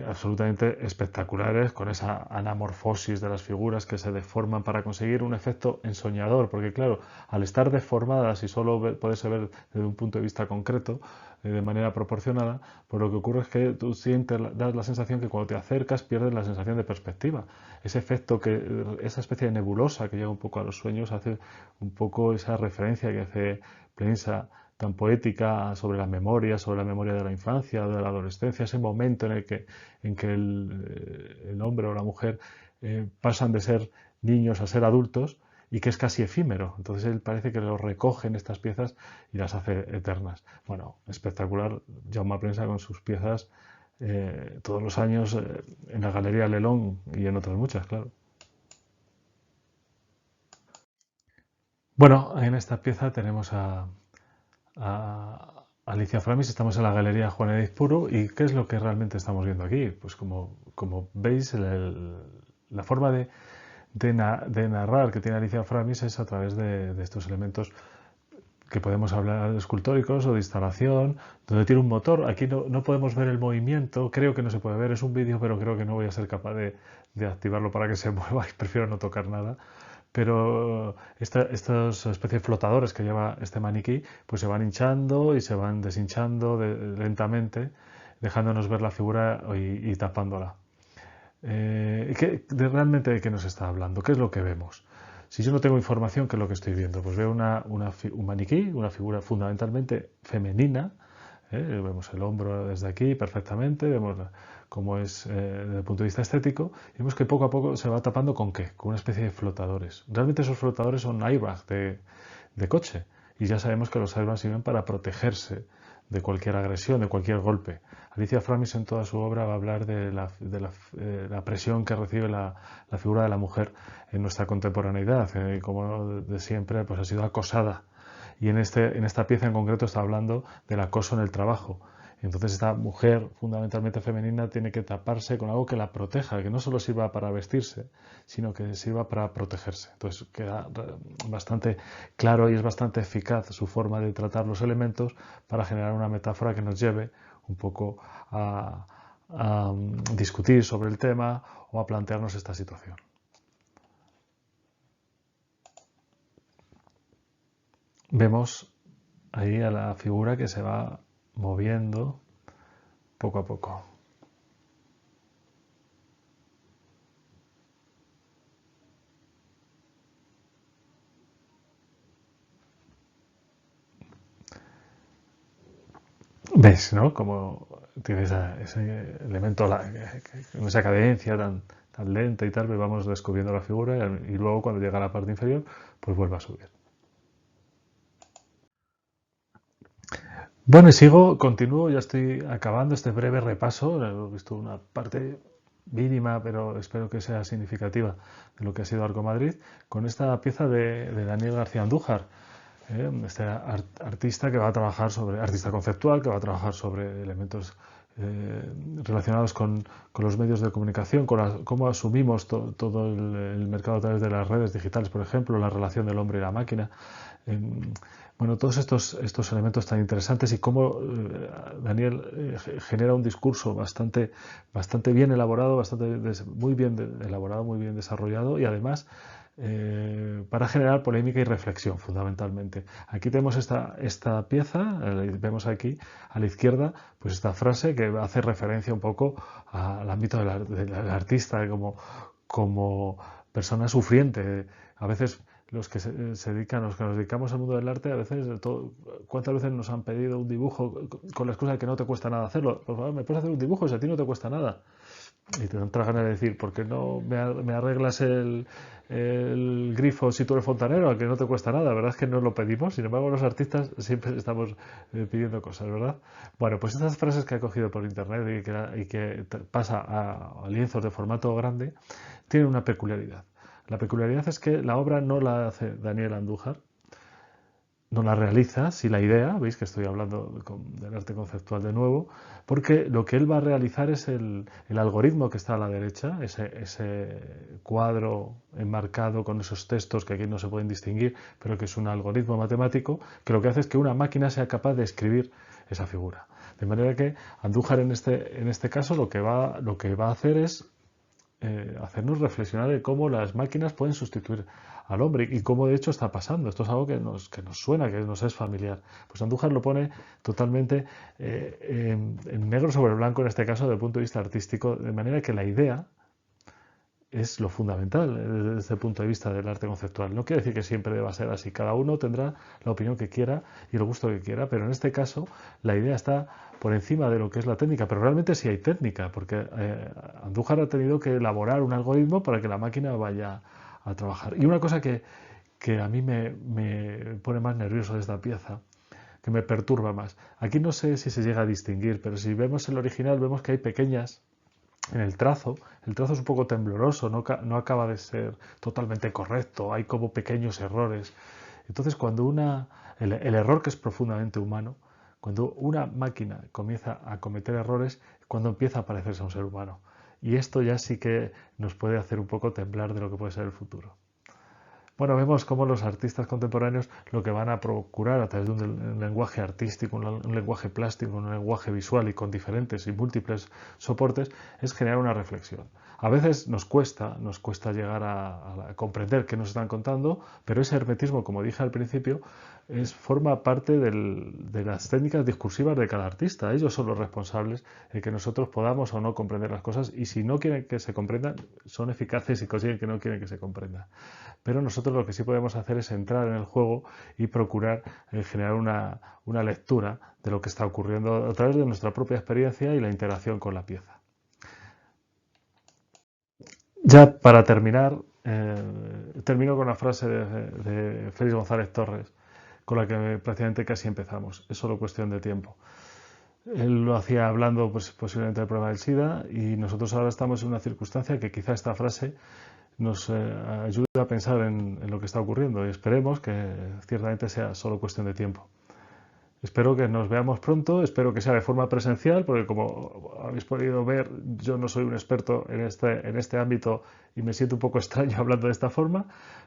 absolutamente espectaculares, con esa anamorfosis de las figuras que se deforman para conseguir un efecto ensoñador, porque claro, al estar deformadas y solo poderse ver desde un punto de vista concreto, de manera proporcionada, pues lo que ocurre es que tú das la sensación que cuando te acercas pierdes la sensación de perspectiva. Ese efecto, esa especie de nebulosa que llega un poco a los sueños, hace un poco esa referencia que hace Plensa tan poética sobre la memoria de la infancia, de la adolescencia, ese momento en que el hombre o la mujer pasan de ser niños a ser adultos y que es casi efímero. Entonces él parece que lo recoge en estas piezas y las hace eternas. Bueno, espectacular Jaume Plensa con sus piezas todos los años en la Galería Lelón y en otras muchas, claro. Bueno, en esta pieza tenemos a Alicia Framis, estamos en la Galería Juan Edith Puro, y ¿qué es lo que realmente estamos viendo aquí? Pues como veis, la forma de narrar que tiene Alicia Framis es a través de estos elementos que podemos hablar de escultóricos o de instalación, donde tiene un motor. Aquí no podemos ver el movimiento, creo que no se puede ver, es un vídeo, pero creo que no voy a ser capaz de activarlo para que se mueva y prefiero no tocar nada. Pero estas especies de flotadores que lleva este maniquí, pues se van hinchando y se van deshinchando lentamente, dejándonos ver la figura y tapándola. ¿Realmente de qué nos está hablando? ¿Qué es lo que vemos? Si yo no tengo información, ¿qué es lo que estoy viendo? Pues veo un maniquí, una figura fundamentalmente femenina. Vemos el hombro desde aquí perfectamente, vemos cómo es desde el punto de vista estético, y vemos que poco a poco se va tapando ¿con qué? Con una especie de flotadores. Realmente esos flotadores son airbags de coche, y ya sabemos que los airbags sirven para protegerse de cualquier agresión, de cualquier golpe. Alicia Framis en toda su obra va a hablar de la presión que recibe la figura de la mujer en nuestra contemporaneidad, como de siempre pues ha sido acosada. Y en esta pieza en concreto está hablando del acoso en el trabajo. Entonces esta mujer fundamentalmente femenina tiene que taparse con algo que la proteja, que no solo sirva para vestirse, sino que sirva para protegerse. Entonces queda bastante claro y es bastante eficaz su forma de tratar los elementos para generar una metáfora que nos lleve un poco a discutir sobre el tema o a plantearnos esta situación. Vemos ahí a la figura que se va moviendo poco a poco. ¿Ves, no? Como tiene ese elemento, con esa cadencia tan lenta y tal, pues vamos descubriendo la figura y luego cuando llega a la parte inferior, pues vuelve a subir. Bueno, y continúo, ya estoy acabando este breve repaso. He visto una parte mínima, pero espero que sea significativa de lo que ha sido Arco Madrid, con esta pieza de Daniel García Andújar, este artista que va a trabajar artista conceptual, que va a trabajar sobre elementos relacionados con los medios de comunicación, cómo asumimos todo el mercado a través de las redes digitales, por ejemplo, la relación del hombre y la máquina. Bueno, todos estos elementos tan interesantes y cómo Daniel genera un discurso bastante bien elaborado, muy bien elaborado, muy bien desarrollado y además para generar polémica y reflexión fundamentalmente. Aquí tenemos esta pieza, vemos aquí a la izquierda pues esta frase que hace referencia un poco al ámbito del artista como persona sufriente. A veces los que se dedican, los que nos dedicamos al mundo del arte, a veces, ¿cuántas veces nos han pedido un dibujo con la excusa que no te cuesta nada hacerlo? Por favor, ¿me puedes hacer un dibujo si a ti no te cuesta nada? Y te dan ganas de decir, ¿por qué no me arreglas el grifo si tú eres fontanero? A que no te cuesta nada, ¿verdad? Es que no lo pedimos, sin embargo los artistas siempre estamos pidiendo cosas, ¿verdad? Bueno, pues estas frases que he cogido por internet y que pasa a lienzos de formato grande, tienen una peculiaridad. La peculiaridad es que la obra no la hace Daniel Andújar, no la realiza si la idea, veis que estoy hablando del arte conceptual de nuevo, porque lo que él va a realizar es el algoritmo que está a la derecha, ese cuadro enmarcado con esos textos que aquí no se pueden distinguir, pero que es un algoritmo matemático, que lo que hace es que una máquina sea capaz de escribir esa figura. De manera que Andújar en este caso lo que va a hacer es hacernos reflexionar de cómo las máquinas pueden sustituir al hombre y cómo de hecho está pasando. Esto es algo que nos suena, que nos es familiar. Pues Andújar lo pone totalmente en negro sobre blanco, en este caso, desde el punto de vista artístico, de manera que la idea es lo fundamental desde el punto de vista del arte conceptual. No quiere decir que siempre deba ser así. Cada uno tendrá la opinión que quiera y el gusto que quiera, pero en este caso la idea está por encima de lo que es la técnica. Pero realmente sí hay técnica, porque Andújar ha tenido que elaborar un algoritmo para que la máquina vaya a trabajar. Y una cosa que a mí me pone más nervioso de esta pieza, que me perturba más. Aquí no sé si se llega a distinguir, pero si vemos el original vemos que hay pequeñas en el trazo es un poco tembloroso, no acaba de ser totalmente correcto, hay como pequeños errores. Entonces, cuando el error que es profundamente humano, cuando una máquina comienza a cometer errores, cuando empieza a parecerse a un ser humano. Y esto ya sí que nos puede hacer un poco temblar de lo que puede ser el futuro. Bueno, vemos cómo los artistas contemporáneos lo que van a procurar a través de un lenguaje artístico, un lenguaje plástico, un lenguaje visual y con diferentes y múltiples soportes, es generar una reflexión. A veces nos cuesta llegar a comprender qué nos están contando, pero ese hermetismo, como dije al principio, forma parte de las técnicas discursivas de cada artista. Ellos son los responsables de que nosotros podamos o no comprender las cosas y si no quieren que se comprendan, son eficaces y consiguen que no quieren que se comprendan. Pero nosotros lo que sí podemos hacer es entrar en el juego y procurar generar una lectura de lo que está ocurriendo a través de nuestra propia experiencia y la interacción con la pieza. Ya para terminar, termino con la frase de Félix González Torres, con la que prácticamente casi empezamos. Es solo cuestión de tiempo. Él lo hacía hablando pues, posiblemente del problema del SIDA, y nosotros ahora estamos en una circunstancia que quizá esta frase nos ayude a pensar en lo que está ocurriendo, y esperemos que ciertamente sea solo cuestión de tiempo. Espero que nos veamos pronto, espero que sea de forma presencial, porque como habéis podido ver, yo no soy un experto en este ámbito y me siento un poco extraño hablando de esta forma,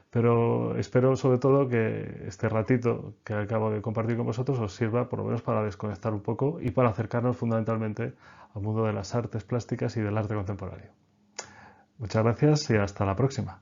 pero espero sobre todo que este ratito que acabo de compartir con vosotros os sirva por lo menos para desconectar un poco y para acercarnos fundamentalmente al mundo de las artes plásticas y del arte contemporáneo. Muchas gracias y hasta la próxima.